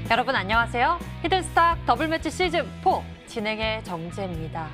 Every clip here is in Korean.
여러분 안녕하세요. 히든스탁 더블매치 시즌4 진행의 정재입니다.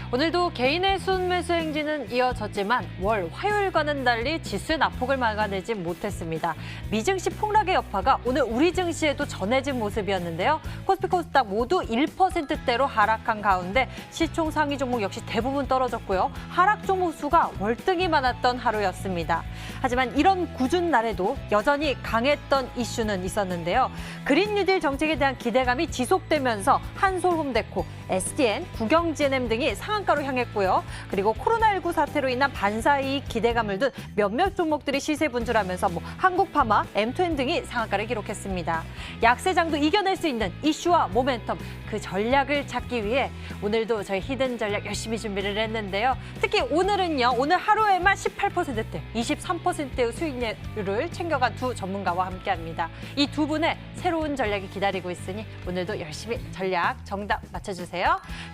오늘도 개인의 순매수 행진은 이어졌지만 월 화요일과는 달리 지수의 낙폭을 막아내지 못했습니다. 미증시 폭락의 여파가 오늘 우리 증시에도 전해진 모습이었는데요. 코스피 코스닥 모두 1%대로 하락한 가운데 시총 상위 종목 역시 대부분 떨어졌고요. 하락 종목 수가 월등히 많았던 하루였습니다. 하지만 이런 궂은 날에도 여전히 강했던 이슈는 있었는데요. 그린 뉴딜 정책에 대한 기대감이 지속되면서 한솔홈데코, SDN, 국영GNM 등이 상한가로 향했고요. 그리고 코로나19 사태로 인한 반사이익 기대감을 둔 몇몇 종목들이 시세 분출하면서 한국파마, M2N 등이 상한가를 기록했습니다. 약세장도 이겨낼 수 있는 이슈와 모멘텀, 그 전략을 찾기 위해 오늘도 저희 히든 전략 열심히 준비를 했는데요. 특히 오늘은요, 오늘 하루에만 18%대, 23%의 수익률을 챙겨간 두 전문가와 함께합니다. 이 두 분의 새로운 전략이 기다리고 있으니 오늘도 열심히 전략 정답 맞춰주세요.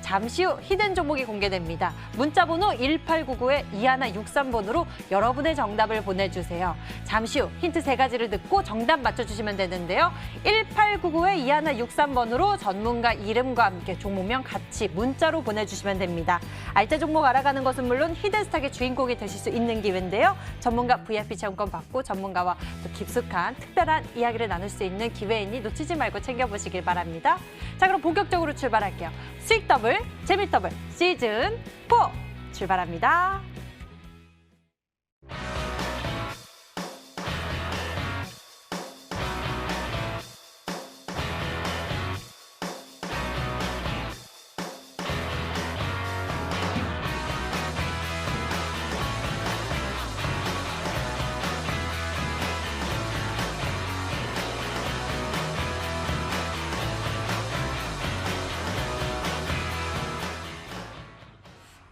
잠시 후 히든 종목이 공개됩니다. 문자번호 1899-2163번으로 여러분의 정답을 보내주세요. 잠시 후 힌트 3가지를 듣고 정답 맞춰주시면 되는데요. 1899-2163번으로 전문가 이름과 함께 종목명 같이 문자로 보내주시면 됩니다. 알짜 종목 알아가는 것은 물론 히든스탁의 주인공이 되실 수 있는 기회인데요. 전문가 VIP 체험권 받고 전문가와 또 깊숙한 특별한 이야기를 나눌 수 있는 기회이니 놓치지 말고 챙겨보시길 바랍니다. 자, 그럼 본격적으로 출발할게요. 수익 더블, 재미 더블 시즌 4 출발합니다.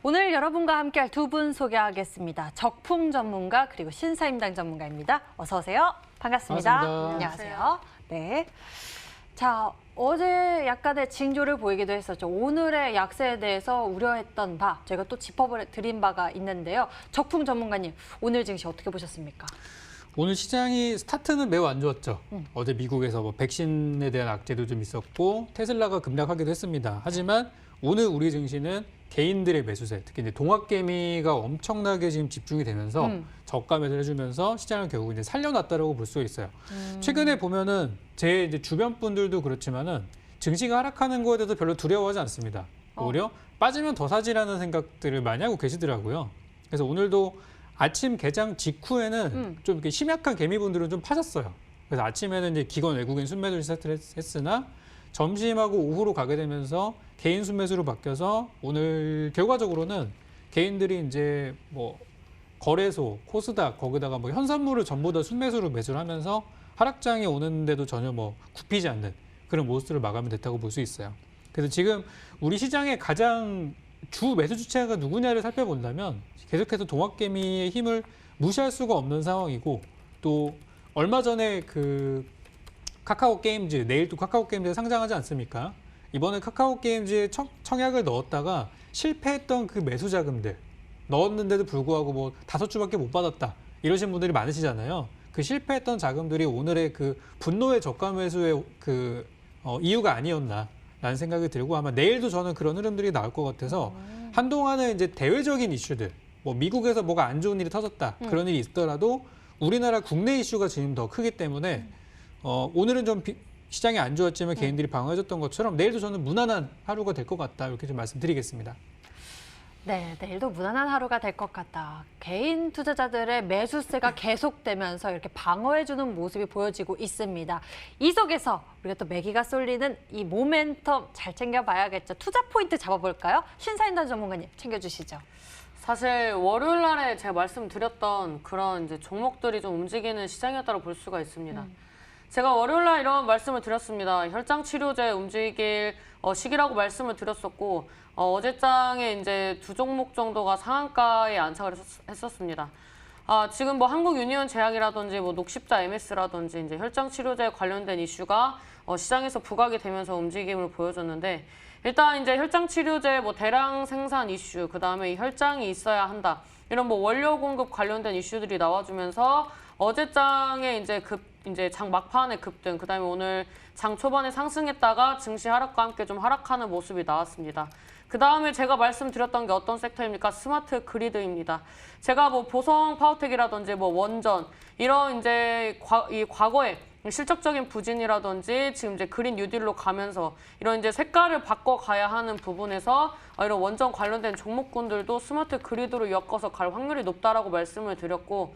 오늘 여러분과 함께할 두 분 소개하겠습니다. 적풍 전문가 그리고 신사임당 전문가입니다. 어서 오세요. 반갑습니다. 반갑습니다. 안녕하세요. 네. 자, 어제 약간의 징조를 보이기도 했었죠. 오늘의 약세에 대해서 우려했던 바, 저희가 또 짚어드린 바가 있는데요. 적풍 전문가님, 오늘 증시 어떻게 보셨습니까? 오늘 시장이 스타트는 매우 안 좋았죠. 어제 미국에서 백신에 대한 악재도 좀 있었고 테슬라가 급락하기도 했습니다. 하지만 오늘 우리 증시는 개인들의 매수세, 특히 이제 동학개미가 엄청나게 지금 집중이 되면서 저가 매수를 해주면서 시장을 결국 이제 살려놨다라고 볼 수 있어요. 최근에 보면은 제 이제 주변 분들도 그렇지만은 증시가 하락하는 거에 대해서 별로 두려워하지 않습니다. 오히려 빠지면 더 사지라는 생각들을 많이 하고 계시더라고요. 그래서 오늘도 아침 개장 직후에는 좀 이렇게 심약한 개미분들은 좀 파셨어요. 그래서 아침에는 이제 기관 외국인 순매도를 시작을 했으나 점심하고 오후로 가게 되면서 개인 순매수로 바뀌어서 오늘 결과적으로는 개인들이 이제 뭐 거래소, 코스닥 거기다가 뭐 현선물을 전부 다 순매수로 매수를 하면서 하락장이 오는데도 전혀 뭐 굽히지 않는 그런 모습을 마감이 됐다고 볼 수 있어요. 그래서 지금 우리 시장의 가장 주 매수 주체가 누구냐를 살펴본다면 계속해서 동학개미의 힘을 무시할 수가 없는 상황이고 또 얼마 전에 그 카카오 게임즈, 내일 또 카카오 게임즈가 상장하지 않습니까? 이번에 카카오 게임즈에 청약을 넣었다가 실패했던 그 매수 자금들 넣었는데도 불구하고 뭐 5주밖에 못 받았다 이러신 분들이 많으시잖아요. 그 실패했던 자금들이 오늘의 그 분노의 저가 매수의 그 이유가 아니었나라는 생각이 들고 아마 내일도 저는 그런 흐름들이 나올 것 같아서 한동안은 이제 대외적인 이슈들, 뭐 미국에서 뭐가 안 좋은 일이 터졌다 그런 일이 있더라도 우리나라 국내 이슈가 지금 더 크기 때문에 오늘은 좀 시장이 안 좋았지만 개인들이 방어해줬던 것처럼 내일도 저는 무난한 하루가 될 것 같다 이렇게 좀 말씀드리겠습니다. 네, 내일도 무난한 하루가 될 것 같다. 개인 투자자들의 매수세가 계속되면서 이렇게 방어해주는 모습이 보여지고 있습니다. 이 속에서 우리가 또 매기가 쏠리는 이 모멘텀 잘 챙겨봐야겠죠. 투자 포인트 잡아볼까요? 신사임당 전문가님 챙겨주시죠. 사실 월요일 날에 제가 말씀드렸던 그런 이제 종목들이 좀 움직이는 시장이었다고 볼 수가 있습니다. 제가 월요일 날 이런 말씀을 드렸습니다. 혈장 치료제 움직일 시기라고 말씀을 드렸었고 어제장에 이제 두 종목 정도가 상한가에 안착을 했었습니다. 지금 뭐 한국유니온 제약이라든지 뭐 녹십자 MS라든지 이제 혈장 치료제 관련된 이슈가 시장에서 부각이 되면서 움직임을 보여줬는데 일단 이제 혈장 치료제 뭐 대량 생산 이슈, 그다음에 이 혈장이 있어야 한다. 이런 뭐 원료 공급 관련된 이슈들이 나와주면서 어제장에 이제 장 막판에 급등, 그다음에 오늘 장 초반에 상승했다가 증시 하락과 함께 좀 하락하는 모습이 나왔습니다. 그다음에 제가 말씀드렸던 게 어떤 섹터입니까? 스마트 그리드입니다. 제가 뭐 보성 파워텍이라든지 뭐 원전 이런 이제 과거에 실적적인 부진이라든지 지금 이제 그린 뉴딜로 가면서 이런 이제 색깔을 바꿔가야 하는 부분에서 이런 원전 관련된 종목군들도 스마트 그리드로 엮어서 갈 확률이 높다라고 말씀을 드렸고,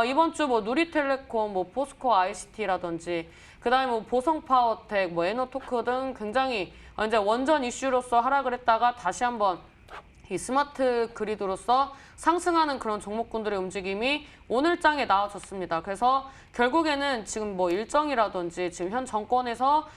이번 주 뭐 누리텔레콤, 뭐 포스코 ICT라든지 그다음에 뭐 보성파워텍, 뭐 에너토크 등 굉장히 이제 원전 이슈로서 하락을 했다가 다시 한번 이 스마트 그리드로서 상승하는 그런 종목군들의 움직임이 오늘 장에 나와줬습니다. 그래서 결국에는 지금 뭐 일정이라든지 지금 현 정권에서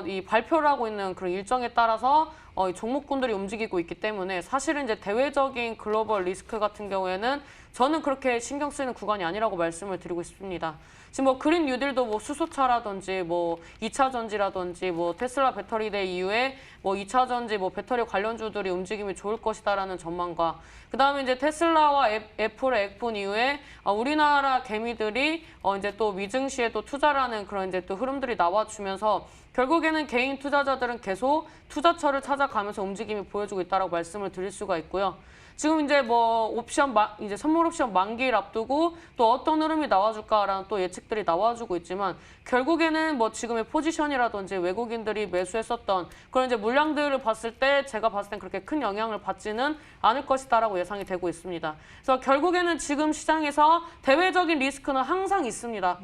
이 발표를 하고 있는 그런 일정에 따라서 이 종목군들이 움직이고 있기 때문에 사실은 이제 대외적인 글로벌 리스크 같은 경우에는 저는 그렇게 신경 쓰이는 구간이 아니라고 말씀을 드리고 싶습니다. 지금 뭐 그린 뉴딜도 뭐 수소차라든지 뭐 2차 전지라든지 뭐 테슬라 배터리데이 이후에 뭐 2차 전지 뭐 배터리 관련주들이 움직임이 좋을 것이다라는 전망과, 그다음에 이제 테슬라와 애플의 액분 이후에 우리나라 개미들이 이제 또 미증시에 또 투자를 하는 그런 이제 또 흐름들이 나와주면서 결국에는 개인 투자자들은 계속 투자처를 찾아가면서 움직임이 보여주고 있다라고 말씀을 드릴 수가 있고요. 지금 이제 뭐 이제 선물 옵션 만기를 앞두고 또 어떤 흐름이 나와줄까라는 또 예측들이 나와주고 있지만, 결국에는 뭐 지금의 포지션이라든지 외국인들이 매수했었던 그런 이제 물량들을 봤을 때 제가 봤을 땐 그렇게 큰 영향을 받지는 않을 것이다라고 예상이 되고 있습니다. 그래서 결국에는 지금 시장에서 대외적인 리스크는 항상 있습니다.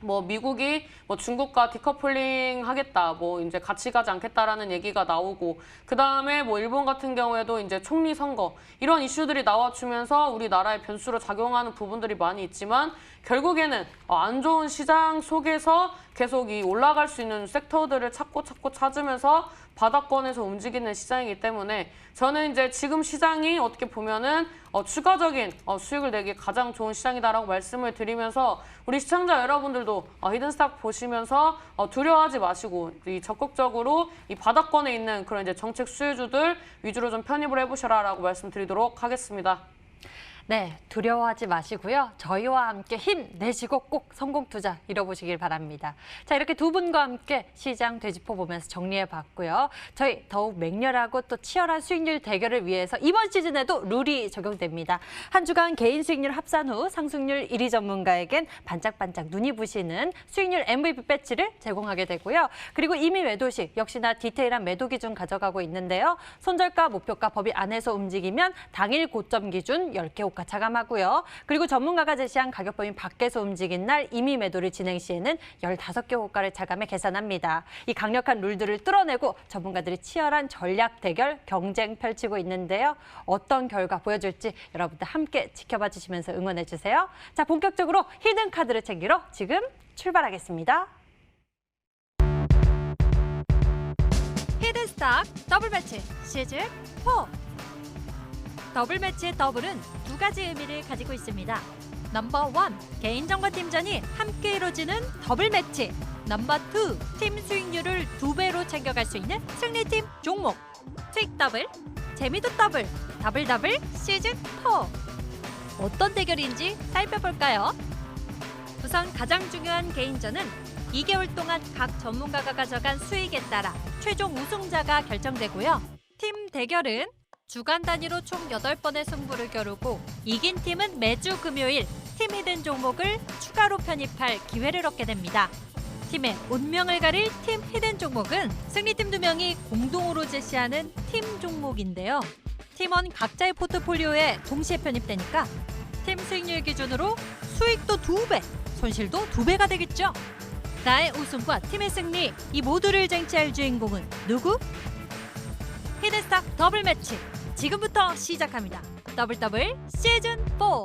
뭐 미국이 뭐 중국과 디커플링 하겠다, 뭐 이제 같이 가지 않겠다라는 얘기가 나오고, 그 다음에 뭐 일본 같은 경우에도 이제 총리 선거 이런 이슈들이 나와주면서 우리나라의 변수로 작용하는 부분들이 많이 있지만, 결국에는 안 좋은 시장 속에서 계속 이 올라갈 수 있는 섹터들을 찾고 찾으면서 바닥권에서 움직이는 시장이기 때문에 저는 이제 지금 시장이 어떻게 보면은 추가적인 수익을 내기 가장 좋은 시장이다라고 말씀을 드리면서, 우리 시청자 여러분들도 히든스탁 보시면서 두려워하지 마시고 적극적으로 이 바닥권에 있는 그런 이제 정책 수혜주들 위주로 좀 편입을 해보셔라라고 말씀드리도록 하겠습니다. 네, 두려워하지 마시고요. 저희와 함께 힘내시고 꼭 성공 투자 이뤄보시길 바랍니다. 자, 이렇게 두 분과 함께 시장 되짚어보면서 정리해봤고요. 저희 더욱 맹렬하고 또 치열한 수익률 대결을 위해서 이번 시즌에도 룰이 적용됩니다. 한 주간 개인 수익률 합산 후 상승률 1위 전문가에겐 반짝반짝 눈이 부시는 수익률 MVP 배지를 제공하게 되고요. 그리고 이미 매도 시 역시나 디테일한 매도 기준 가져가고 있는데요. 손절가, 목표가 법인 안에서 움직이면 당일 고점 기준 10개 호가 차감하고요. 그리고 전문가가 제시한 가격 범위 밖에서 움직인 날 이미 매도를 진행 시에는 15개 호가를 차감해 계산합니다. 이 강력한 룰들을 뚫어내고 전문가들이 치열한 전략 대결 경쟁 펼치고 있는데요. 어떤 결과 보여줄지 여러분들 함께 지켜봐 주시면서 응원해 주세요. 자, 본격적으로 히든 카드를 챙기러 지금 출발하겠습니다. 히든스탁 더블 매치 시즌 4. 더블 매치의 더블은 두 가지 의미를 가지고 있습니다. 넘버 1, 개인정보팀전이 함께 이루어지는 더블 매치. 넘버 2, 팀 수익률을 2배로 챙겨갈 수 있는 승리팀 종목. 수익 더블, 재미도 더블, 더블 더블 시즌 4. 어떤 대결인지 살펴볼까요? 우선 가장 중요한 개인전은 2개월 동안 각 전문가가 가져간 수익에 따라 최종 우승자가 결정되고요. 팀 대결은 주간 단위로 총 8번의 승부를 겨루고 이긴 팀은 매주 금요일 팀 히든 종목을 추가로 편입할 기회를 얻게 됩니다. 팀의 운명을 가릴 팀 히든 종목은 승리팀 2명이 공동으로 제시하는 팀 종목인데요. 팀원 각자의 포트폴리오에 동시에 편입되니까 팀 수익률 기준으로 수익도 2배, 손실도 2배가 되겠죠. 나의 우승과 팀의 승리, 이 모두를 쟁취할 주인공은 누구? 히든스탁 더블 매치 지금부터 시작합니다. 더블 더블 시즌 4.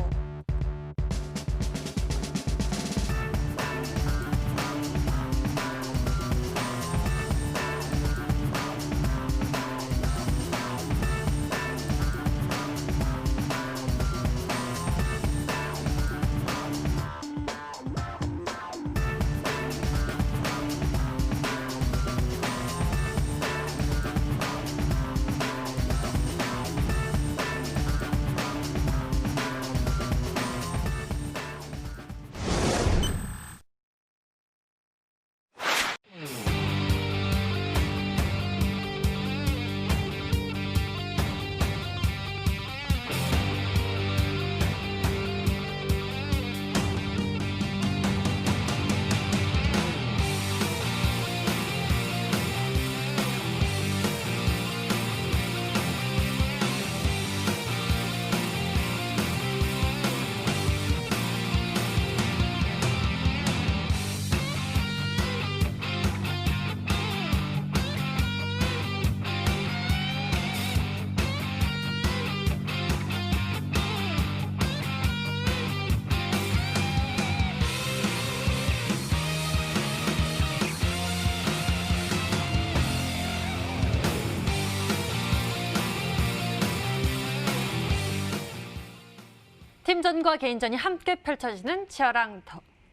주전과 개인전이 함께 펼쳐지는 치열한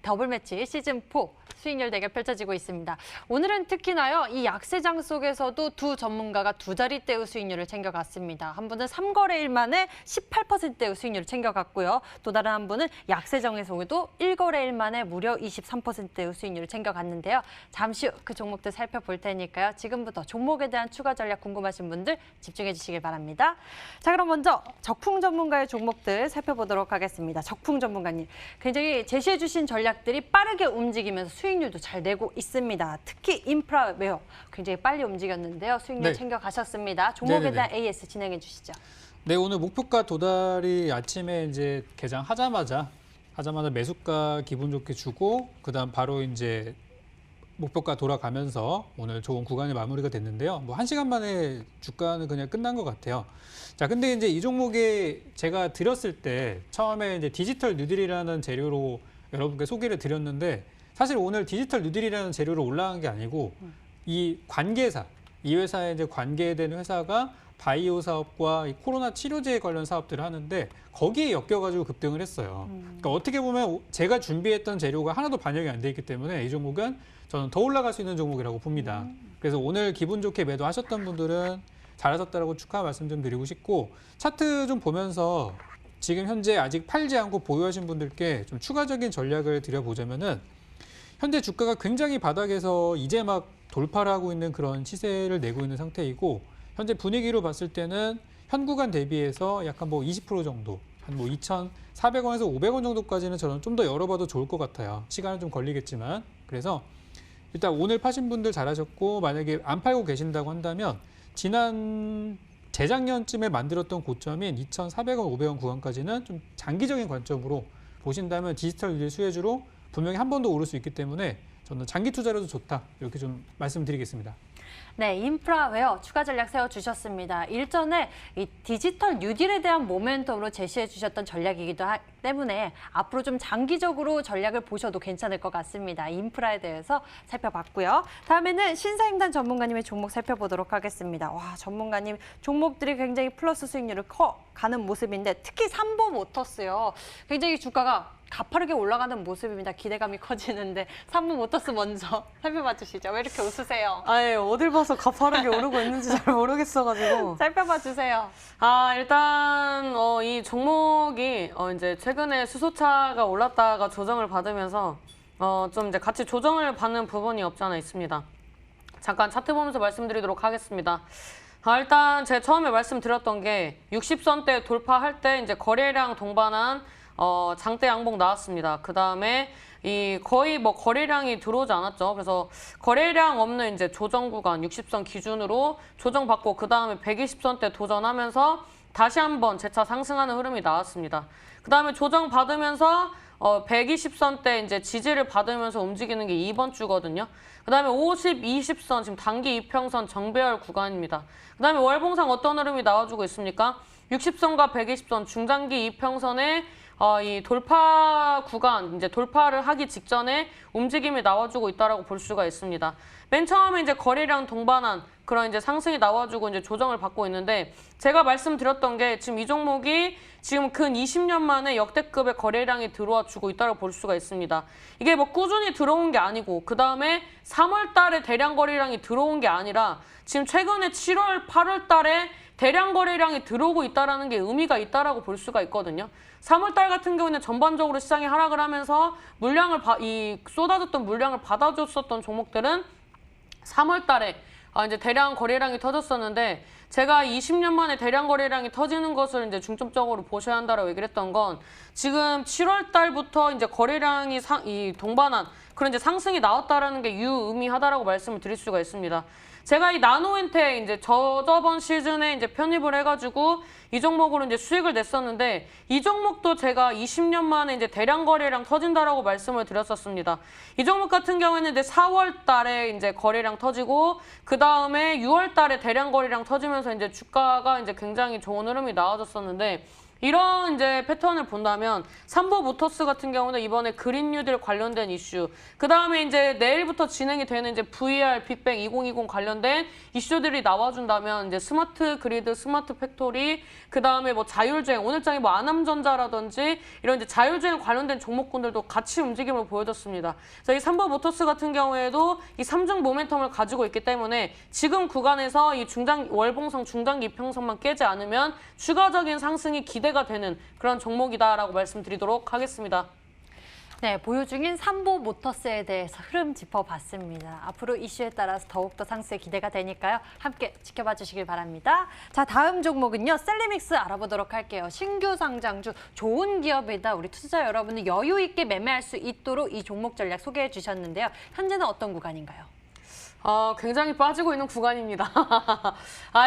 더블 매치 시즌4 수익률 대결 펼쳐지고 있습니다. 오늘은 특히나요, 이 약세장 속에서도 두 전문가가 두 자릿대의 수익률을 챙겨갔습니다. 한 분은 3거래일 만에 18%대의 수익률을 챙겨갔고요. 또 다른 한 분은 약세장에서도 1거래일 만에 무려 23%대의 수익률을 챙겨갔는데요. 잠시 후 그 종목들 살펴볼 테니까요. 지금부터 종목에 대한 추가 전략 궁금하신 분들 집중해 주시길 바랍니다. 자, 그럼 먼저 적풍 전문가의 종목들 살펴보도록 하겠습니다. 적풍 전문가님, 굉장히 제시해 주신 전략들이 빠르게 움직이면서 수익률도 잘 내고 있습니다. 특히 인프라웨어 굉장히 빨리 움직였는데요. 수익률 네. 챙겨가셨습니다. 종목에 네네네. 대한 AS 진행해 주시죠. 네, 오늘 목표가 도달이 아침에 이제 개장하자마자 매수가 기분 좋게 주고 그다음 바로 이제 목표가 돌아가면서 오늘 좋은 구간이 마무리가 됐는데요. 뭐 1시간 만에 주가는 그냥 끝난 것 같아요. 자, 근데 이제 이 종목에 제가 드렸을 때 처음에 이제 디지털 뉴딜이라는 재료로 여러분께 소개를 드렸는데 사실 오늘 디지털 뉴딜이라는 재료로 올라간 게 아니고 이 관계사, 이 회사에 이제 관계되는 회사가 바이오 사업과 이 코로나 치료제 관련 사업들을 하는데 거기에 엮여가지고 급등을 했어요. 그러니까 어떻게 보면 제가 준비했던 재료가 하나도 반영이 안 돼 있기 때문에 이 종목은 저는 더 올라갈 수 있는 종목이라고 봅니다. 그래서 오늘 기분 좋게 매도하셨던 분들은 잘하셨다라고 축하 말씀 좀 드리고 싶고 차트 좀 보면서 지금 현재 아직 팔지 않고 보유하신 분들께 좀 추가적인 전략을 드려보자면은 현재 주가가 굉장히 바닥에서 이제 막 돌파를 하고 있는 그런 시세를 내고 있는 상태이고 현재 분위기로 봤을 때는 현 구간 대비해서 약간 뭐 20% 정도, 한 뭐 2,400원에서 500원 정도까지는 저는 좀 더 열어봐도 좋을 것 같아요. 시간은 좀 걸리겠지만. 그래서 일단 오늘 파신 분들 잘하셨고 만약에 안 팔고 계신다고 한다면 지난 재작년쯤에 만들었던 고점인 2,400원, 500원 구간까지는 좀 장기적인 관점으로 보신다면 디지털 뉴딜 수혜주로 분명히 한 번 더 오를 수 있기 때문에 저는 장기 투자로도 좋다 이렇게 좀 말씀드리겠습니다. 네, 인프라웨어 추가 전략 세워주셨습니다. 일전에 이 디지털 뉴딜에 대한 모멘텀으로 제시해 주셨던 전략이기도 하기 때문에 앞으로 좀 장기적으로 전략을 보셔도 괜찮을 것 같습니다. 인프라에 대해서 살펴봤고요. 다음에는 신사임당 전문가님의 종목 살펴보도록 하겠습니다. 와, 전문가님 종목들이 굉장히 플러스 수익률을 가는 모습인데 특히 삼보모터스요. 굉장히 주가가 가파르게 올라가는 모습입니다. 기대감이 커지는데 삼보모터스 먼저 살펴봐 주시죠. 왜 이렇게 웃으세요? 아예 어딜 봐서 가파르게 오르고 있는지 잘 모르겠어가지고. 살펴봐 주세요. 일단 이 종목이 이제 최근에 수소차가 올랐다가 조정을 받으면서 좀 이제 같이 조정을 받는 부분이 없지 않아 있습니다. 잠깐 차트 보면서 말씀드리도록 하겠습니다. 일단 제가 처음에 말씀드렸던 게 60선대 돌파할 때 이제 거래량 동반한 장대 양봉 나왔습니다. 그 다음에 이 거의 뭐 거래량이 들어오지 않았죠. 그래서 거래량 없는 이제 조정 구간 60선 기준으로 조정받고 그 다음에 120선대 도전하면서 다시 한번 재차 상승하는 흐름이 나왔습니다. 그 다음에 조정 받으면서 120선대 이제 지지를 받으면서 움직이는 게 이번 주거든요. 그 다음에 50, 20선 지금 단기 이평선 정배열 구간입니다. 그 다음에 월봉상 어떤 흐름이 나와주고 있습니까? 60선과 120선 중장기 이평선에 이 돌파 구간, 이제 돌파를 하기 직전에 움직임이 나와주고 있다라고 볼 수가 있습니다. 맨 처음에 이제 거래량 동반한 그런 이제 상승이 나와주고 이제 조정을 받고 있는데 제가 말씀드렸던 게 지금 이 종목이 지금 근 20년 만에 역대급의 거래량이 들어와 주고 있다고 볼 수가 있습니다. 이게 뭐 꾸준히 들어온 게 아니고 그 다음에 3월 달에 대량 거래량이 들어온 게 아니라 지금 최근에 7월, 8월 달에 대량 거래량이 들어오고 있다는 게 의미가 있다라고 볼 수가 있거든요. 3월 달 같은 경우는 전반적으로 시장이 하락을 하면서 쏟아졌던 물량을 받아줬었던 종목들은 3월 달에 이제 대량 거래량이 터졌었는데 제가 20년 만에 대량 거래량이 터지는 것을 이제 중점적으로 보셔야 한다라고 얘기를 했던 건 지금 7월 달부터 이제 거래량이 동반한 그런 이제 상승이 나왔다라는 게 유의미하다라고 말씀을 드릴 수가 있습니다. 제가 이 나노엔테 이제 저번 시즌에 이제 편입을 해가지고 이 종목으로 이제 수익을 냈었는데 이 종목도 제가 20년 만에 이제 대량 거래량 터진다라고 말씀을 드렸었습니다. 이 종목 같은 경우에는 이제 4월 달에 이제 거래량 터지고 그 다음에 6월 달에 대량 거래량 터지면서 이제 주가가 이제 굉장히 좋은 흐름이 나와줬었는데 이런 이제 패턴을 본다면 삼보 모터스 같은 경우는 이번에 그린 뉴딜 관련된 이슈, 그 다음에 이제 내일부터 진행이 되는 이제 VR 빅뱅 2020 관련된 이슈들이 나와준다면 이제 스마트 그리드, 스마트 팩토리, 그 다음에 뭐 자율주행, 오늘장에 뭐 아남전자라든지 이런 이제 자율주행 관련된 종목군들도 같이 움직임을 보여줬습니다. 그래서 이 삼보 모터스 같은 경우에도 이 3중 모멘텀을 가지고 있기 때문에 지금 구간에서 이 월봉상 중장기 이평선만 깨지 않으면 추가적인 상승이 기대가 되는 그런 종목이다라고 말씀드리도록 하겠습니다. 네, 보유 중인 삼보 모터스에 대해서 흐름 짚어봤습니다. 앞으로 이슈에 따라서 더욱더 상승에 기대가 되니까요. 함께 지켜봐 주시길 바랍니다. 자, 다음 종목은요. 셀리믹스 알아보도록 할게요. 신규 상장주 좋은 기업이다. 우리 투자자 여러분이 여유 있게 매매할 수 있도록 이 종목 전략 소개해 주셨는데요. 현재는 어떤 구간인가요? 굉장히 빠지고 있는 구간입니다.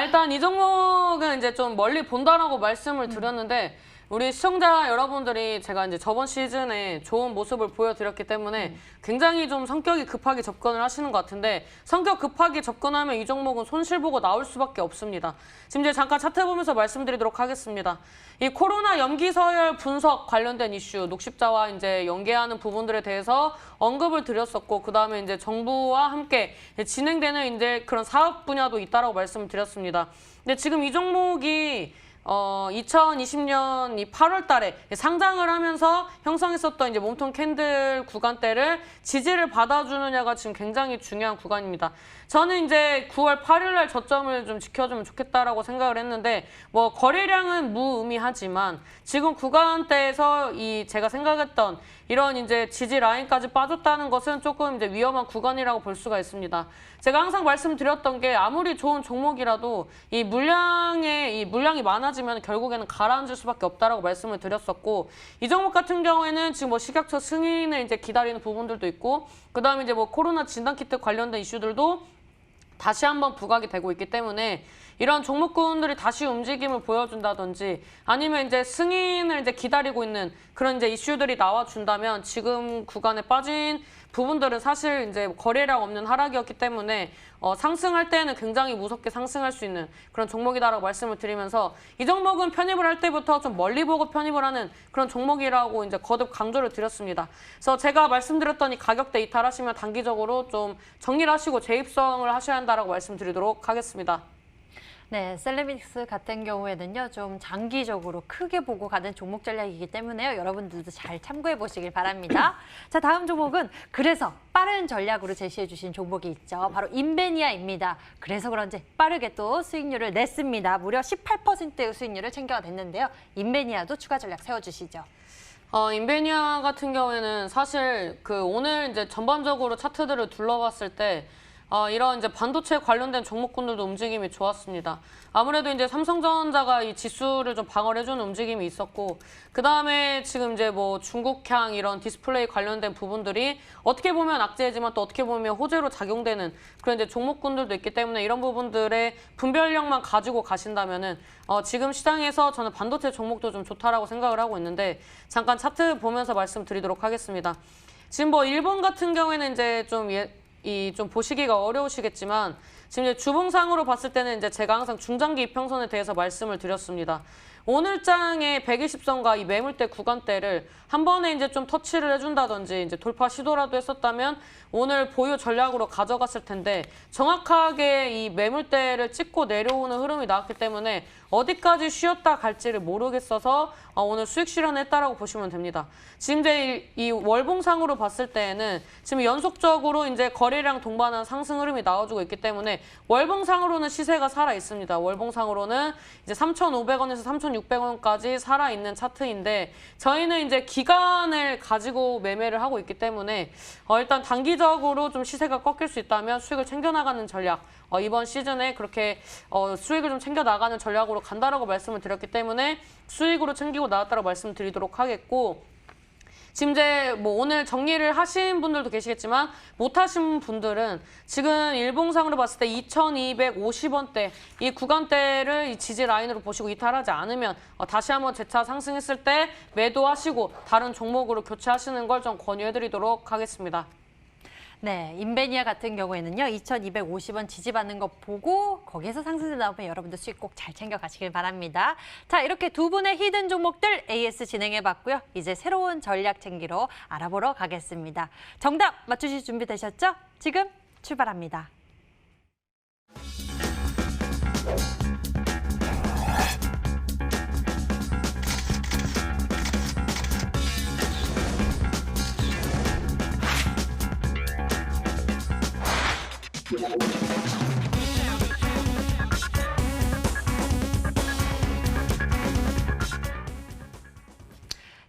일단 이 종목은 이제 좀 멀리 본다라고 말씀을 드렸는데 우리 시청자 여러분들이 제가 이제 저번 시즌에 좋은 모습을 보여드렸기 때문에 굉장히 좀 성격이 급하게 접근을 하시는 것 같은데 성격 급하게 접근하면 이 종목은 손실 보고 나올 수밖에 없습니다. 지금 이제 잠깐 차트 보면서 말씀드리도록 하겠습니다. 이 코로나 염기 서열 분석 관련된 이슈, 녹십자와 이제 연계하는 부분들에 대해서 언급을 드렸었고, 그 다음에 이제 정부와 함께 진행되는 이제 그런 사업 분야도 있다라고 말씀을 드렸습니다. 근데 지금 이 종목이 2020년 이 8월 달에 상장을 하면서 형성했었던 이제 몸통 캔들 구간대를 지지를 받아주느냐가 지금 굉장히 중요한 구간입니다. 저는 이제 9월 8일 날 저점을 좀 지켜주면 좋겠다라고 생각을 했는데 뭐 거래량은 무의미하지만 지금 구간대에서 이 제가 생각했던 이런 이제 지지 라인까지 빠졌다는 것은 조금 이제 위험한 구간이라고 볼 수가 있습니다. 제가 항상 말씀드렸던 게 아무리 좋은 종목이라도 이 물량이 많아지면 결국에는 가라앉을 수밖에 없다라고 말씀을 드렸었고, 이 종목 같은 경우에는 지금 뭐 식약처 승인을 이제 기다리는 부분들도 있고, 그다음에 이제 뭐 코로나 진단 키트 관련된 이슈들도 다시 한번 부각이 되고 있기 때문에 이런 종목군들이 다시 움직임을 보여준다든지 아니면 이제 승인을 이제 기다리고 있는 그런 이제 이슈들이 나와준다면 지금 구간에 빠진 부분들은 사실 이제 거래량 없는 하락이었기 때문에 상승할 때는 굉장히 무섭게 상승할 수 있는 그런 종목이다라고 말씀을 드리면서 이 종목은 편입을 할 때부터 좀 멀리 보고 편입을 하는 그런 종목이라고 이제 거듭 강조를 드렸습니다. 그래서 제가 말씀드렸던 이 가격대 이탈하시면 단기적으로 좀 정리를 하시고 재입성을 하셔야 한다라고 말씀드리도록 하겠습니다. 네, 셀레믹스 같은 경우에는요, 좀 장기적으로 크게 보고 가는 종목 전략이기 때문에요. 여러분들도 잘 참고해 보시길 바랍니다. 자, 다음 종목은 그래서 빠른 전략으로 제시해 주신 종목이 있죠. 바로 인베니아입니다. 그래서 그런지 빠르게 또 수익률을 냈습니다. 무려 18%의 수익률을 챙겨냈는데요. 인베니아도 추가 전략 세워주시죠. 인베니아 같은 경우에는 사실 오늘 이제 전반적으로 차트들을 둘러봤을 때 이런 이제 반도체 관련된 종목군들도 움직임이 좋았습니다. 아무래도 이제 삼성전자가 이 지수를 좀 방어를 해주는 움직임이 있었고, 그 다음에 지금 이제 뭐 중국향 이런 디스플레이 관련된 부분들이 어떻게 보면 악재지만 또 어떻게 보면 호재로 작용되는 그런 이제 종목군들도 있기 때문에 이런 부분들의 분별력만 가지고 가신다면은 지금 시장에서 저는 반도체 종목도 좀 좋다라고 생각을 하고 있는데 잠깐 차트 보면서 말씀드리도록 하겠습니다. 지금 뭐 일본 같은 경우에는 이제 좀 보시기가 어려우시겠지만 지금 이제 주봉상으로 봤을 때는 이제 제가 항상 중장기 이평선에 대해서 말씀을 드렸습니다. 오늘 장의 120선과 이 매물대 구간대를 한 번에 이제 좀 터치를 해준다든지 이제 돌파 시도라도 했었다면 오늘 보유 전략으로 가져갔을 텐데 정확하게 이 매물대를 찍고 내려오는 흐름이 나왔기 때문에 어디까지 쉬었다 갈지를 모르겠어서 오늘 수익 실현했다라고 보시면 됩니다. 지금 이제 이 월봉상으로 봤을 때에는 지금 연속적으로 이제 거래량 동반한 상승 흐름이 나와주고 있기 때문에 월봉상으로는 시세가 살아 있습니다. 월봉상으로는 이제 3,500원에서 3,600원까지 살아 있는 차트인데 저희는 이제 기간을 가지고 매매를 하고 있기 때문에 일단 단기적으로 좀 시세가 꺾일 수 있다면 수익을 챙겨나가는 전략, 이번 시즌에 그렇게 수익을 좀 챙겨나가는 전략으로 간다라고 말씀을 드렸기 때문에 수익으로 챙기고 나왔다고 말씀드리도록 하겠고, 지금 이제 뭐 오늘 정리를 하신 분들도 계시겠지만 못하신 분들은 지금 일봉상으로 봤을 때 2,250원대 이 구간대를 이 지지 라인으로 보시고 이탈하지 않으면 다시 한번 재차 상승했을 때 매도하시고 다른 종목으로 교체하시는 걸 좀 권유해드리도록 하겠습니다. 네, 인베니아 같은 경우에는요, 2,250원 지지받는 거 보고 거기에서 상승세 나오면 여러분들 수익 꼭 잘 챙겨가시길 바랍니다. 자, 이렇게 두 분의 히든 종목들 AS 진행해봤고요. 이제 새로운 전략 챙기러 알아보러 가겠습니다. 정답 맞추실 준비 되셨죠? 지금 출발합니다.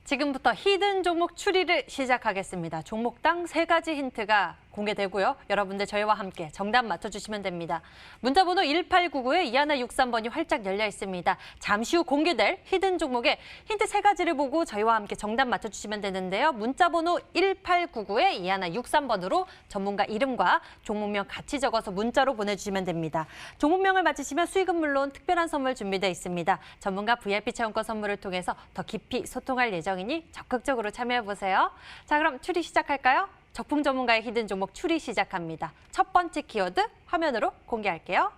지금부터 히든 종목 추리를 시작하겠습니다. 종목당 3가지 힌트가 공개되고요. 여러분들 저희와 함께 정답 맞춰주시면 됩니다. 문자번호 1899에 2163번이 활짝 열려 있습니다. 잠시 후 공개될 히든 종목의 힌트 3가지를 보고 저희와 함께 정답 맞춰주시면 되는데요. 문자번호 1899에 2163번으로 전문가 이름과 종목명 같이 적어서 문자로 보내주시면 됩니다. 종목명을 맞히시면 수익은 물론 특별한 선물 준비되어 있습니다. 전문가 VIP 체험권 선물을 통해서 더 깊이 소통할 예정이니 적극적으로 참여해보세요. 자, 그럼 추리 시작할까요? 적풍 전문가의 히든 종목 추리 시작합니다. 첫 번째 키워드 화면으로 공개할게요.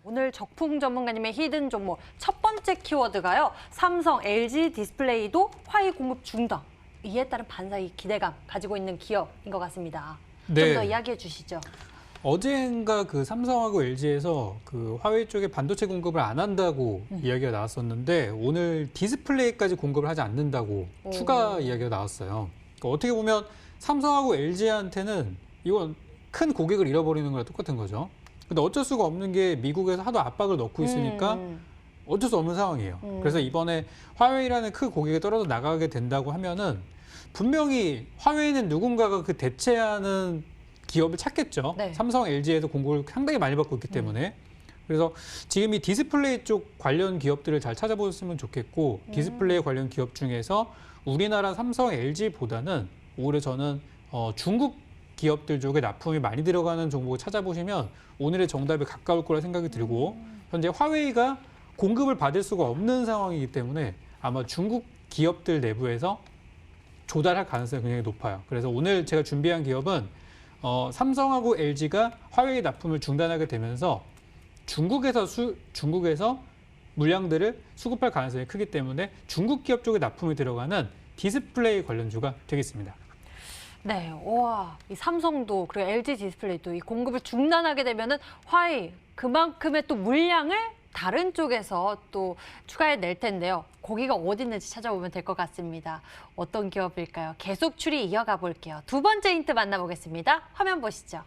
오늘 적풍 전문가님의 히든 종목 첫 번째 키워드가요. 삼성, LG 디스플레이도 화웨이 공급 중단. 이에 따른 반사의 기대감 가지고 있는 기업인 것 같습니다. 네. 좀 더 이야기해 주시죠. 어젠가 그 삼성하고 LG에서 그 화웨이 쪽에 반도체 공급을 안 한다고 이야기가 나왔었는데 오늘 디스플레이까지 공급을 하지 않는다고 추가 이야기가 나왔어요. 그러니까 어떻게 보면 삼성하고 LG한테는 이건 큰 고객을 잃어버리는 거랑 똑같은 거죠. 근데 어쩔 수가 없는 게 미국에서 하도 압박을 넣고 있으니까 어쩔 수 없는 상황이에요. 그래서 이번에 화웨이라는 큰 고객이 떨어져 나가게 된다고 하면은 분명히 화웨이는 누군가가 그 대체하는 기업을 찾겠죠. 네. 삼성, LG에도 공급을 상당히 많이 받고 있기 때문에. 그래서 지금 이 디스플레이 쪽 관련 기업들을 잘 찾아보셨으면 좋겠고 디스플레이 관련 기업 중에서 우리나라 삼성, LG보다는 오히려 저는 중국 기업들 쪽에 납품이 많이 들어가는 종목을 찾아보시면 오늘의 정답에 가까울 거라 생각이 들고 현재 화웨이가 공급을 받을 수가 없는 상황이기 때문에 아마 중국 기업들 내부에서 조달할 가능성이 굉장히 높아요. 그래서 오늘 제가 준비한 기업은 삼성하고 LG가 화웨이 납품을 중단하게 되면서 중국에서 물량들을 수급할 가능성이 크기 때문에 중국 기업 쪽에 납품이 들어가는 디스플레이 관련주가 되겠습니다. 네, 와, 이 삼성도 그리고 LG 디스플레이도 이 공급을 중단하게 되면은 화웨이 그만큼의 또 물량을 다른 쪽에서 또 추가해 낼 텐데요. 거기가 어디 있는지 찾아보면 될 것 같습니다. 어떤 기업일까요? 계속 추리 이어가 볼게요. 두 번째 힌트 만나보겠습니다. 화면 보시죠.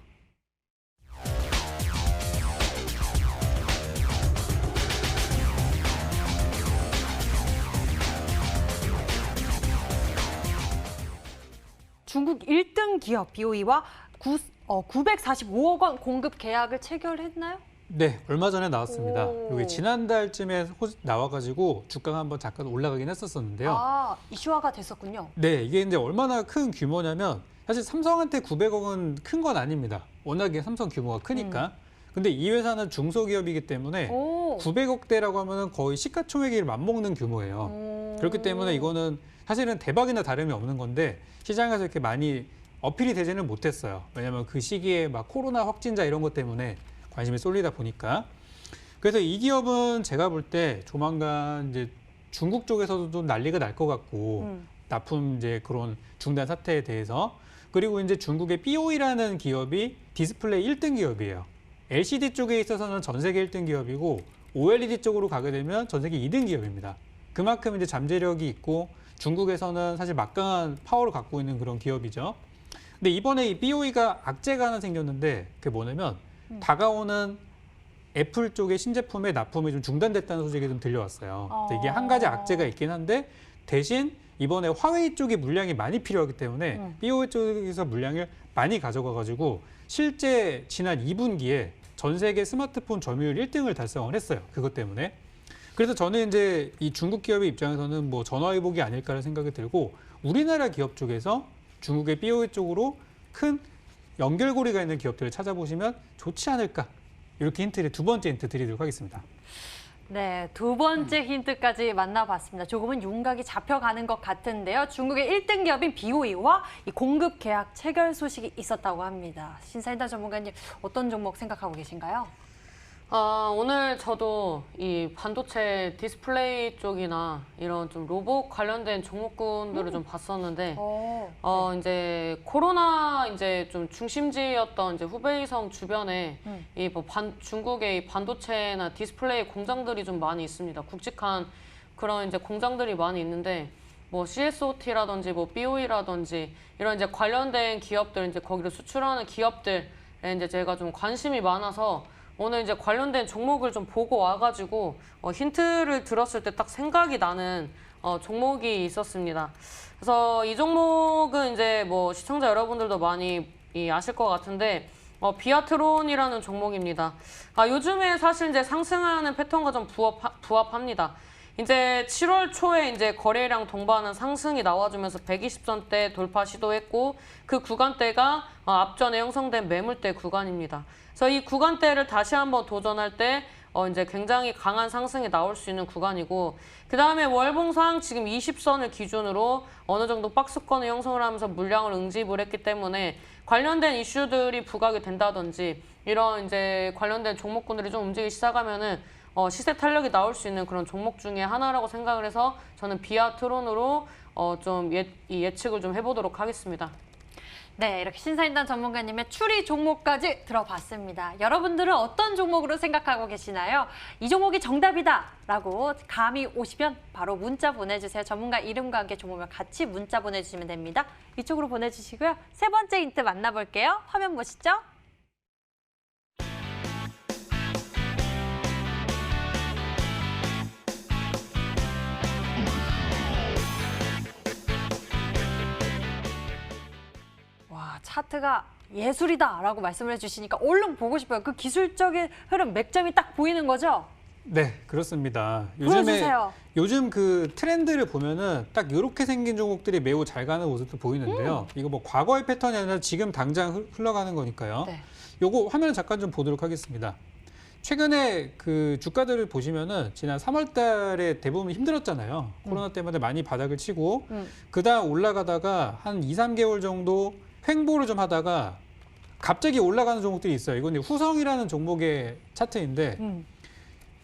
중국 1등 기업 BOE와 945억 원 공급 계약을 체결했나요? 네, 얼마 전에 나왔습니다. 오. 이게 지난달쯤에 나와가지고 주가가 한번 잠깐 올라가긴 했었었는데요. 아, 이슈화가 됐었군요. 네, 이게 이제 얼마나 큰 규모냐면 사실 삼성한테 900억은 큰 건 아닙니다. 워낙에 삼성 규모가 크니까. 근데 이 회사는 중소기업이기 때문에 오. 900억대라고 하면 거의 시가총액을 맞먹는 규모예요. 그렇기 때문에 이거는 사실은 대박이나 다름이 없는 건데 시장에서 이렇게 많이 어필이 되지는 못했어요. 왜냐하면 그 시기에 막 코로나 확진자 이런 것 때문에 관심이 쏠리다 보니까. 그래서 이 기업은 제가 볼 때 조만간 이제 중국 쪽에서도 좀 난리가 날 것 같고 납품 이제 그런 중단 사태에 대해서. 그리고 이제 중국의 BOE라는 기업이 디스플레이 1등 기업이에요. LCD 쪽에 있어서는 전 세계 1등 기업이고 OLED 쪽으로 가게 되면 전 세계 2등 기업입니다. 그만큼 이제 잠재력이 있고 중국에서는 사실 막강한 파워를 갖고 있는 그런 기업이죠. 근데 이번에 이 BOE가 악재가 하나 생겼는데 그게 뭐냐면 다가오는 애플 쪽의 신제품의 납품이 좀 중단됐다는 소식이 좀 들려왔어요. 이게 한 가지 악재가 있긴 한데 대신 이번에 화웨이 쪽에 물량이 많이 필요하기 때문에 BOE 쪽에서 물량을 많이 가져가가지고 실제 지난 2분기에 전 세계 스마트폰 점유율 1등을 달성을 했어요. 그것 때문에. 그래서 저는 이제 이 중국 기업의 입장에서는 뭐 전화위복이 아닐까라는 생각이 들고 우리나라 기업 쪽에서 중국의 BOE 쪽으로 큰 연결고리가 있는 기업들을 찾아보시면 좋지 않을까 이렇게 힌트를 두 번째 힌트 드리도록 하겠습니다. 네, 두 번째 힌트까지 만나봤습니다. 조금은 윤곽이 잡혀가는 것 같은데요. 중국의 1등 기업인 BOE와 이 공급 계약 체결 소식이 있었다고 합니다. 신사인단 전문가님, 어떤 종목 생각하고 계신가요? 오늘 저도 이 반도체 디스플레이 쪽이나 이런 좀 로봇 관련된 종목군들을 좀 봤었는데, 이제 코로나 이제 좀 중심지였던 이제 후베이성 주변에 이 뭐 중국의 이 반도체나 디스플레이 공장들이 좀 많이 있습니다. 굵직한 그런 이제 공장들이 많이 있는데, 뭐 CSOT라든지 뭐 BOE라든지 이런 이제 관련된 기업들, 이제 거기를 수출하는 기업들에 이제 제가 좀 관심이 많아서 오늘 이제 관련된 종목을 좀 보고 와가지고 힌트를 들었을 때 딱 생각이 나는 종목이 있었습니다. 그래서 이 종목은 이제 뭐 시청자 여러분들도 많이 아실 것 같은데 비아트론이라는 종목입니다. 요즘에 사실 이제 상승하는 패턴과 좀 부합합니다. 이제 7월 초에 이제 거래량 동반한 상승이 나와주면서 120선대 돌파 시도했고 그 구간대가 앞전에 형성된 매물대 구간입니다. 그래서 이 구간대를 다시 한번 도전할 때 이제 굉장히 강한 상승이 나올 수 있는 구간이고 그 다음에 월봉상 지금 20선을 기준으로 어느 정도 박스권을 형성을 하면서 물량을 응집을 했기 때문에 관련된 이슈들이 부각이 된다든지 이런 이제 관련된 종목군들이 좀 움직이기 시작하면은 시세 탄력이 나올 수 있는 그런 종목 중에 하나라고 생각을 해서 저는 비아트론으로 좀 예측을 좀 해보도록 하겠습니다. 네, 이렇게 신사인단 전문가님의 추리 종목까지 들어봤습니다. 여러분들은 어떤 종목으로 생각하고 계시나요? 이 종목이 정답이다 라고 감이 오시면 바로 문자 보내주세요. 전문가 이름과 함께 종목을 같이 문자 보내주시면 됩니다. 이쪽으로 보내주시고요. 세 번째 힌트 만나볼게요. 화면 보시죠. 와, 차트가 예술이다라고 말씀을 해주시니까 얼른 보고 싶어요. 그 기술적인 흐름, 맥점이 딱 보이는 거죠? 네, 그렇습니다. 보여주세요. 요즘 그 트렌드를 보면은 딱 이렇게 생긴 종목들이 매우 잘 가는 모습도 보이는데요. 이거 뭐 과거의 패턴이 아니라 지금 당장 흘러가는 거니까요. 네. 요거 화면을 잠깐 좀 보도록 하겠습니다. 최근에 그 주가들을 보시면은 지난 3월 달에 대부분 힘들었잖아요. 코로나 때문에 많이 바닥을 치고 그다음 올라가다가 한 2, 3개월 정도 횡보를 좀 하다가 갑자기 올라가는 종목들이 있어요. 이건 후성이라는 종목의 차트인데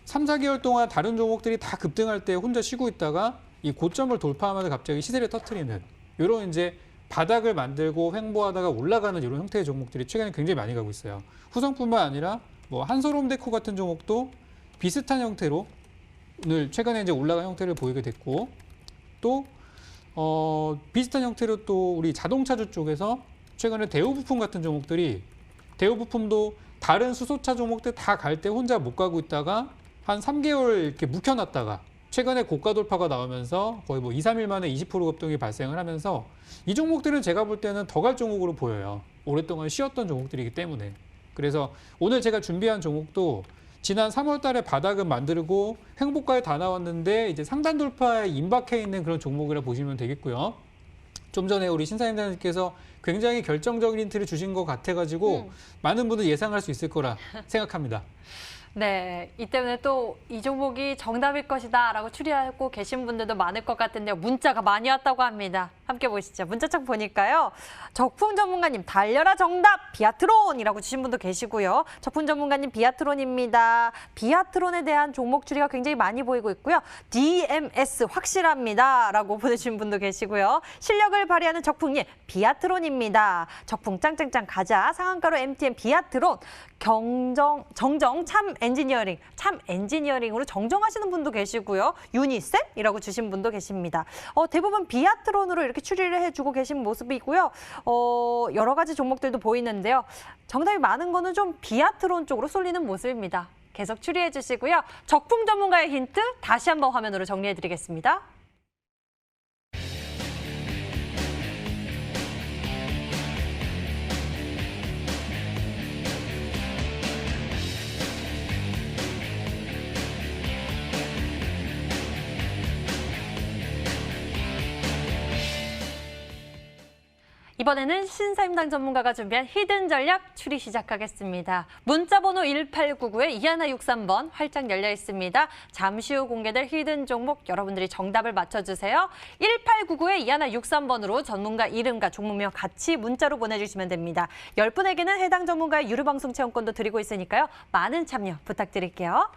3, 4개월 동안 다른 종목들이 다 급등할 때 혼자 쉬고 있다가 이 고점을 돌파하면서 갑자기 시세를 터트리는 이런 이제 바닥을 만들고 횡보하다가 올라가는 이런 형태의 종목들이 최근에 굉장히 많이 가고 있어요. 후성뿐만 아니라 뭐 한솔홈데코 같은 종목도 비슷한 형태로 오늘 최근에 이제 올라간 형태를 보이게 됐고 또 비슷한 형태로 또 우리 자동차주 쪽에서 최근에 대우부품 같은 종목들이 대우부품도 다른 수소차 종목들 다 갈 때 혼자 못 가고 있다가 한 3개월 이렇게 묵혀놨다가 최근에 고가 돌파가 나오면서 거의 뭐 2, 3일 만에 20% 급등이 발생을 하면서 이 종목들은 제가 볼 때는 더 갈 종목으로 보여요. 오랫동안 쉬었던 종목들이기 때문에. 그래서 오늘 제가 준비한 종목도 지난 3월 달에 바닥은 만들고 횡보가에 다 나왔는데 이제 상단 돌파에 임박해 있는 그런 종목이라 보시면 되겠고요. 좀 전에 우리 신사임당님께서 굉장히 결정적인 힌트를 주신 것 같아가지고 많은 분들 예상할 수 있을 거라 생각합니다. 네, 이 때문에 또 이 종목이 정답일 것이다 라고 추리하고 계신 분들도 많을 것 같은데요. 문자가 많이 왔다고 합니다. 함께 보시죠. 문자창 보니까요. 적풍 전문가님 달려라 정답 비아트론이라고 주신 분도 계시고요. 적풍 전문가님 비아트론입니다. 비아트론에 대한 종목 추리가 굉장히 많이 보이고 있고요. DMS 확실합니다 라고 보내주신 분도 계시고요. 실력을 발휘하는 적풍님 비아트론입니다. 적풍 짱짱짱 가자 상한가로 MTN 비아트론 정정 참 엔지니어링으로 정정하시는 분도 계시고요. 유니쌤이라고 주신 분도 계십니다. 대부분 비아트론으로 이렇게 추리를 해주고 계신 모습이고요. 여러 가지 종목들도 보이는데요. 정답이 많은 거는 좀 비아트론 쪽으로 쏠리는 모습입니다. 계속 추리해 주시고요. 적풍 전문가의 힌트 다시 한번 화면으로 정리해 드리겠습니다. 이번에는 신사임당 전문가가 준비한 히든 전략 추리 시작하겠습니다. 문자번호 1899에 2163번 활짝 열려 있습니다. 잠시 후 공개될 히든 종목 여러분들이 정답을 맞춰주세요. 1899에 2163번으로 전문가 이름과 종목명 같이 문자로 보내주시면 됩니다. 10분에게는 해당 전문가의 유료방송 체험권도 드리고 있으니까요. 많은 참여 부탁드릴게요.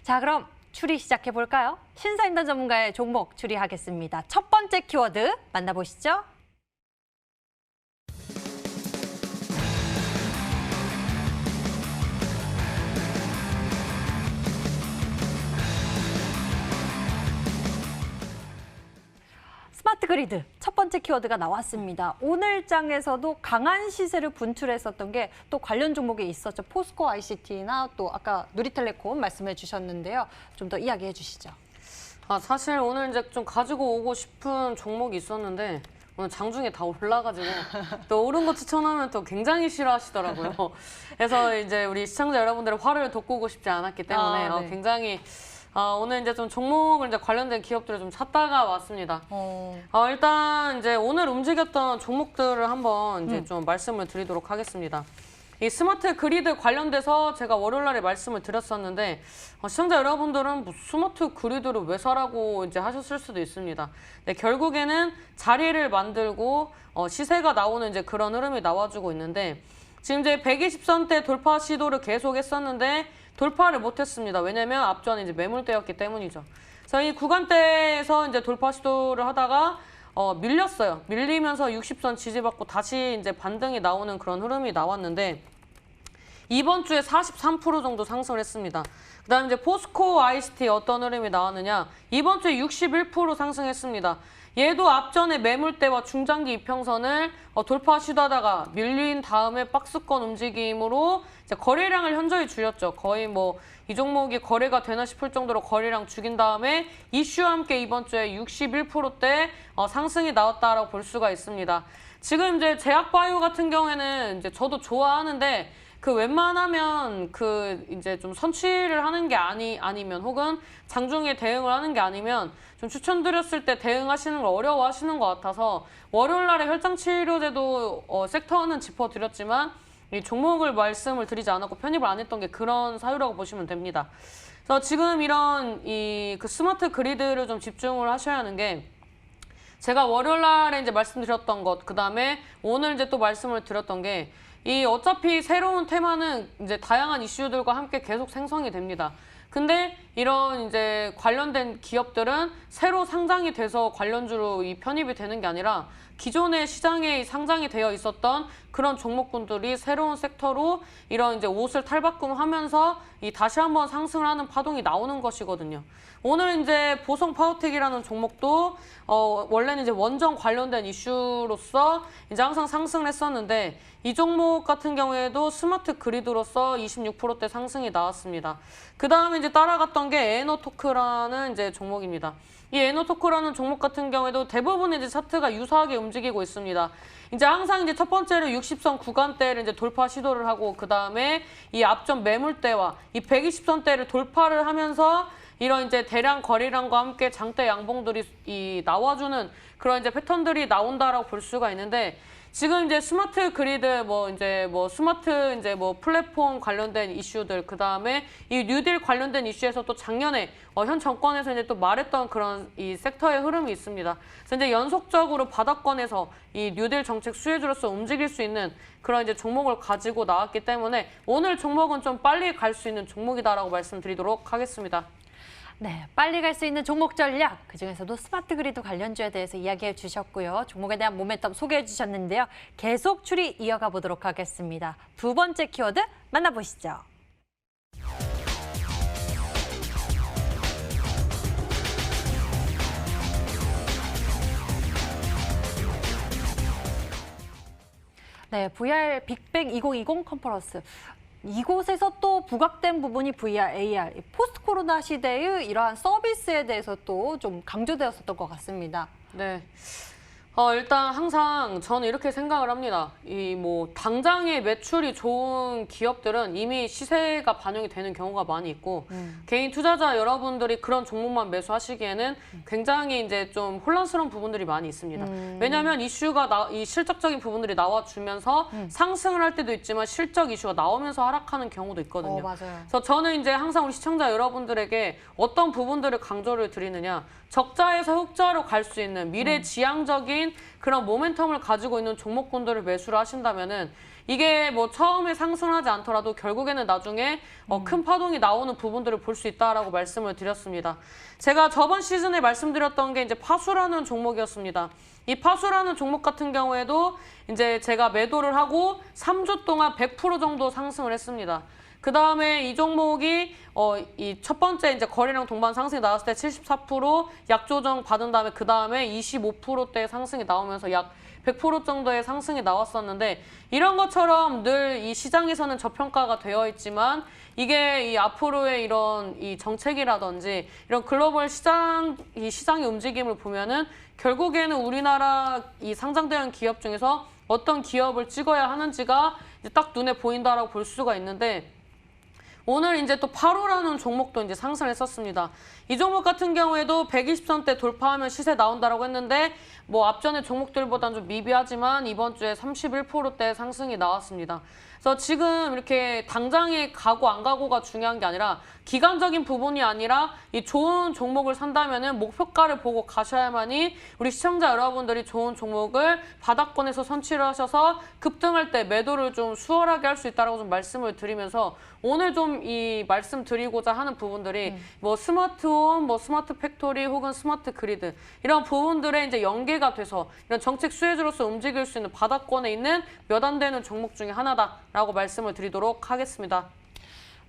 자, 그럼 추리 시작해볼까요? 신사임당 전문가의 종목 추리하겠습니다. 첫 번째 키워드 만나보시죠. 스마트 그리드 첫 번째 키워드가 나왔습니다. 오늘 장에서도 강한 시세를 분출했었던 게 또 관련 종목이 있었죠. 포스코 ICT나 또 아까 누리텔레콤 말씀해 주셨는데요. 좀 더 이야기해 주시죠. 사실 오늘 이제 좀 가지고 오고 싶은 종목이 있었는데 오늘 장중에 다 올라가지고 또 오른 거 추천하면 또 굉장히 싫어하시더라고요. 그래서 이제 우리 시청자 여러분들의 화를 돋구고 싶지 않았기 때문에 네. 굉장히 오늘 이제 좀 종목을 이제 관련된 기업들을 좀 찾다가 왔습니다. 일단 이제 오늘 움직였던 종목들을 한번 이제 좀 말씀을 드리도록 하겠습니다. 이 스마트 그리드 관련돼서 제가 월요일 날에 말씀을 드렸었는데 시청자 여러분들은 뭐 스마트 그리드를 왜 사라고 이제 하셨을 수도 있습니다. 네, 결국에는 자리를 만들고 시세가 나오는 이제 그런 흐름이 나와주고 있는데 지금 이제 120선대 돌파 시도를 계속했었는데 돌파를 못했습니다. 왜냐면 앞전에 이제 매물대였기 때문이죠. 그래서 이 구간대에서 이제 돌파 시도를 하다가 밀렸어요. 밀리면서 60선 지지받고 다시 이제 반등이 나오는 그런 흐름이 나왔는데 이번 주에 43% 정도 상승을 했습니다. 그다음에 이제 포스코 ICT 어떤 흐름이 나왔느냐? 이번 주에 61% 상승했습니다. 얘도 앞전에 매물대와 중장기 이평선을 돌파 시도하다가 밀린 다음에 박스권 움직임으로 이제 거래량을 현저히 줄였죠. 거의 뭐 이 종목이 거래가 되나 싶을 정도로 거래량 죽인 다음에 이슈와 함께 이번 주에 61%대 상승이 나왔다라고 볼 수가 있습니다. 지금 이제 제약바이오 같은 경우에는 이제 저도 좋아하는데 그 웬만하면 그 이제 좀 선취를 하는 게 아니면 혹은 장중에 대응을 하는 게 아니면 좀 추천드렸을 때 대응하시는 걸 어려워하시는 것 같아서 월요일 날에 혈장치료제도 섹터는 짚어드렸지만 이 종목을 말씀을 드리지 않았고 편입을 안 했던 게 그런 사유라고 보시면 됩니다. 그래서 지금 이런 그 스마트 그리드를 좀 집중을 하셔야 하는 게 제가 월요일 날에 이제 말씀드렸던 것, 그 다음에 오늘 이제 또 말씀을 드렸던 게 이 어차피 새로운 테마는 이제 다양한 이슈들과 함께 계속 생성이 됩니다. 근데 이런 이제 관련된 기업들은 새로 상장이 돼서 관련주로 이 편입이 되는 게 아니라 기존의 시장에 상장이 되어 있었던 그런 종목군들이 새로운 섹터로 이런 이제 옷을 탈바꿈하면서 이 다시 한번 상승을 하는 파동이 나오는 것이거든요. 오늘 이제 보성 파워텍이라는 종목도 원래는 이제 원전 관련된 이슈로서 이제 항상 상승을 했었는데 이 종목 같은 경우에도 스마트 그리드로서 26%대 상승이 나왔습니다. 그 다음에 이제 따라갔던 게 에너토크라는 이제 종목입니다. 이 에너토크라는 종목 같은 경우에도 대부분의 이제 차트가 유사하게 움직이고 있습니다. 이제 항상 이제 첫 번째로 60선 구간대를 이제 돌파 시도를 하고 그 다음에 이 앞전 매물대와 이 120선대를 돌파를 하면서 이런 이제 대량 거래량과 함께 장대 양봉들이 나와주는 그런 이제 패턴들이 나온다라고 볼 수가 있는데 지금 이제 스마트 그리드 스마트 이제 플랫폼 관련된 이슈들 그 다음에 이 뉴딜 관련된 이슈에서 또 작년에 현 정권에서 이제 또 말했던 그런 이 섹터의 흐름이 있습니다. 그래서 이제 연속적으로 바닥권에서 이 뉴딜 정책 수혜주로서 움직일 수 있는 그런 이제 종목을 가지고 나왔기 때문에 오늘 종목은 좀 빨리 갈 수 있는 종목이다라고 말씀드리도록 하겠습니다. 네, 빨리 갈 수 있는 종목 전략, 그중에서도 스마트 그리드 관련주에 대해서 이야기해 주셨고요. 종목에 대한 모멘텀 소개해 주셨는데요. 계속 추리 이어가 보도록 하겠습니다. 두 번째 키워드 만나보시죠. 네, VR 빅뱅 2020 컨퍼런스. 이곳에서 또 부각된 부분이 VR, AR, 포스트 코로나 시대의 이러한 서비스에 대해서 또 좀 강조되었었던 것 같습니다. 네. 일단 항상 저는 이렇게 생각을 합니다. 이 뭐 당장의 매출이 좋은 기업들은 이미 시세가 반영이 되는 경우가 많이 있고 개인 투자자 여러분들이 그런 종목만 매수하시기에는 굉장히 이제 좀 혼란스러운 부분들이 많이 있습니다. 왜냐하면 이슈가 이 실적적인 부분들이 나와주면서 상승을 할 때도 있지만 실적 이슈가 나오면서 하락하는 경우도 있거든요. 맞아요. 그래서 저는 이제 항상 우리 시청자 여러분들에게 어떤 부분들을 강조를 드리느냐. 적자에서 흑자로 갈 수 있는 미래지향적인 그런 모멘텀을 가지고 있는 종목군들을 매수를 하신다면은 이게 뭐 처음에 상승하지 않더라도 결국에는 나중에 큰 파동이 나오는 부분들을 볼 수 있다라고 말씀을 드렸습니다. 제가 저번 시즌에 말씀드렸던 게 이제 파수라는 종목이었습니다. 이 파수라는 종목 같은 경우에도 이제 제가 매도를 하고 3주 동안 100% 정도 상승을 했습니다. 그 다음에 이 종목이 이 첫 번째 이제 거래량 동반 상승이 나왔을 때 74% 약조정 받은 다음에 그 다음에 25%대 상승이 나오면서 약 100% 정도의 상승이 나왔었는데 이런 것처럼 늘 이 시장에서는 저평가가 되어 있지만 이게 이 앞으로의 이런 이 정책이라든지 이런 글로벌 이 시장의 움직임을 보면은 결국에는 우리나라 이 상장되는 기업 중에서 어떤 기업을 찍어야 하는지가 이제 딱 눈에 보인다라고 볼 수가 있는데 오늘 이제 또 8호라는 종목도 이제 상승을 했었습니다. 이 종목 같은 경우에도 120선대 돌파하면 시세 나온다라고 했는데 뭐 앞전에 종목들보다는 좀 미비하지만 이번 주에 31%대 상승이 나왔습니다. 그래서 지금 이렇게 당장에 가고 안 가고가 중요한 게 아니라 기간적인 부분이 아니라 이 좋은 종목을 산다면은 목표가를 보고 가셔야만이 우리 시청자 여러분들이 좋은 종목을 바닥권에서 선취를 하셔서 급등할 때 매도를 좀 수월하게 할 수 있다라고 좀 말씀을 드리면서 오늘 좀 이 말씀드리고자 하는 부분들이 뭐 스마트홈, 뭐 스마트 팩토리 혹은 스마트 그리드 이런 부분들에 이제 연계가 돼서 이런 정책 수혜주로서 움직일 수 있는 바닥권에 있는 몇 안 되는 종목 중에 하나다라고 말씀을 드리도록 하겠습니다.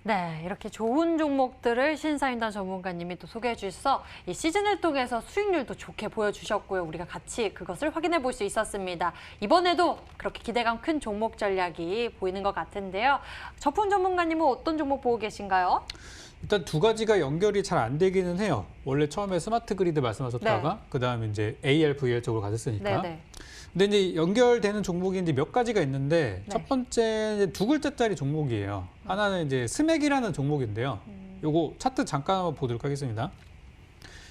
네, 이렇게 좋은 종목들을 신사임당 전문가님이 또 소개해 주셔서 이 시즌을 통해서 수익률도 좋게 보여주셨고요. 우리가 같이 그것을 확인해 볼 수 있었습니다. 이번에도 그렇게 기대감 큰 종목 전략이 보이는 것 같은데요. 저품 전문가님은 어떤 종목 보고 계신가요? 일단 두 가지가 연결이 잘 안 되기는 해요. 원래 처음에 스마트 그리드 말씀하셨다가 그다음에 이제 AR, VR 쪽으로 가셨으니까. 네네. 근데 이제 연결되는 종목이 이제 몇 가지가 있는데 첫 번째 이제 두 글자짜리 종목이에요. 하나는 이제 스맥이라는 종목인데요. 요거 차트 잠깐 한번 보도록 하겠습니다.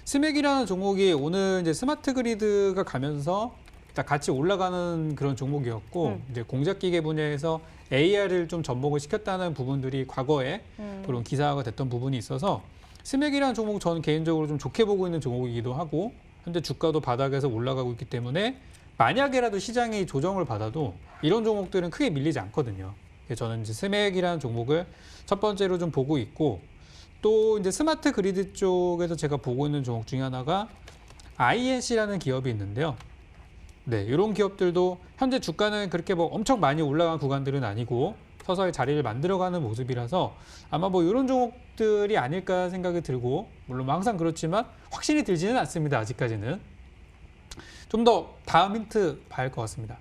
스맥이라는 종목이 오늘 이제 스마트 그리드가 가면서 일단 같이 올라가는 그런 종목이었고 이제 공작기계 분야에서 AR을 좀 접목을 시켰다는 부분들이 과거에 그런 기사화가 됐던 부분이 있어서 스맥이라는 종목 저는 개인적으로 좀 좋게 보고 있는 종목이기도 하고 현재 주가도 바닥에서 올라가고 있기 때문에 만약에라도 시장이 조정을 받아도 이런 종목들은 크게 밀리지 않거든요. 그래서 저는 이제 스맥이라는 종목을 첫 번째로 좀 보고 있고 또 이제 스마트 그리드 쪽에서 제가 보고 있는 종목 중에 하나가 INC라는 기업이 있는데요. 네, 이런 기업들도 현재 주가는 그렇게 뭐 엄청 많이 올라간 구간들은 아니고 서서히 자리를 만들어가는 모습이라서 아마 뭐 이런 종목들이 아닐까 생각이 들고 물론 뭐 항상 그렇지만 확신이 들지는 않습니다. 아직까지는. 좀 더 다음 힌트 봐야 할 것 같습니다.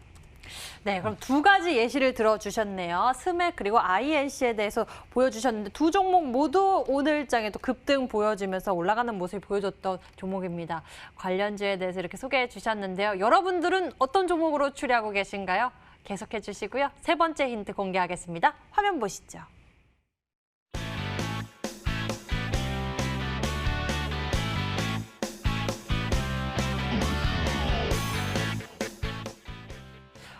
네, 그럼 두 가지 예시를 들어주셨네요. 스맥 그리고 INC에 대해서 보여주셨는데 두 종목 모두 오늘장에 또 급등 보여지면서 올라가는 모습을 보여줬던 종목입니다. 관련주에 대해서 이렇게 소개해 주셨는데요. 여러분들은 어떤 종목으로 추리하고 계신가요? 계속해 주시고요. 세 번째 힌트 공개하겠습니다. 화면 보시죠.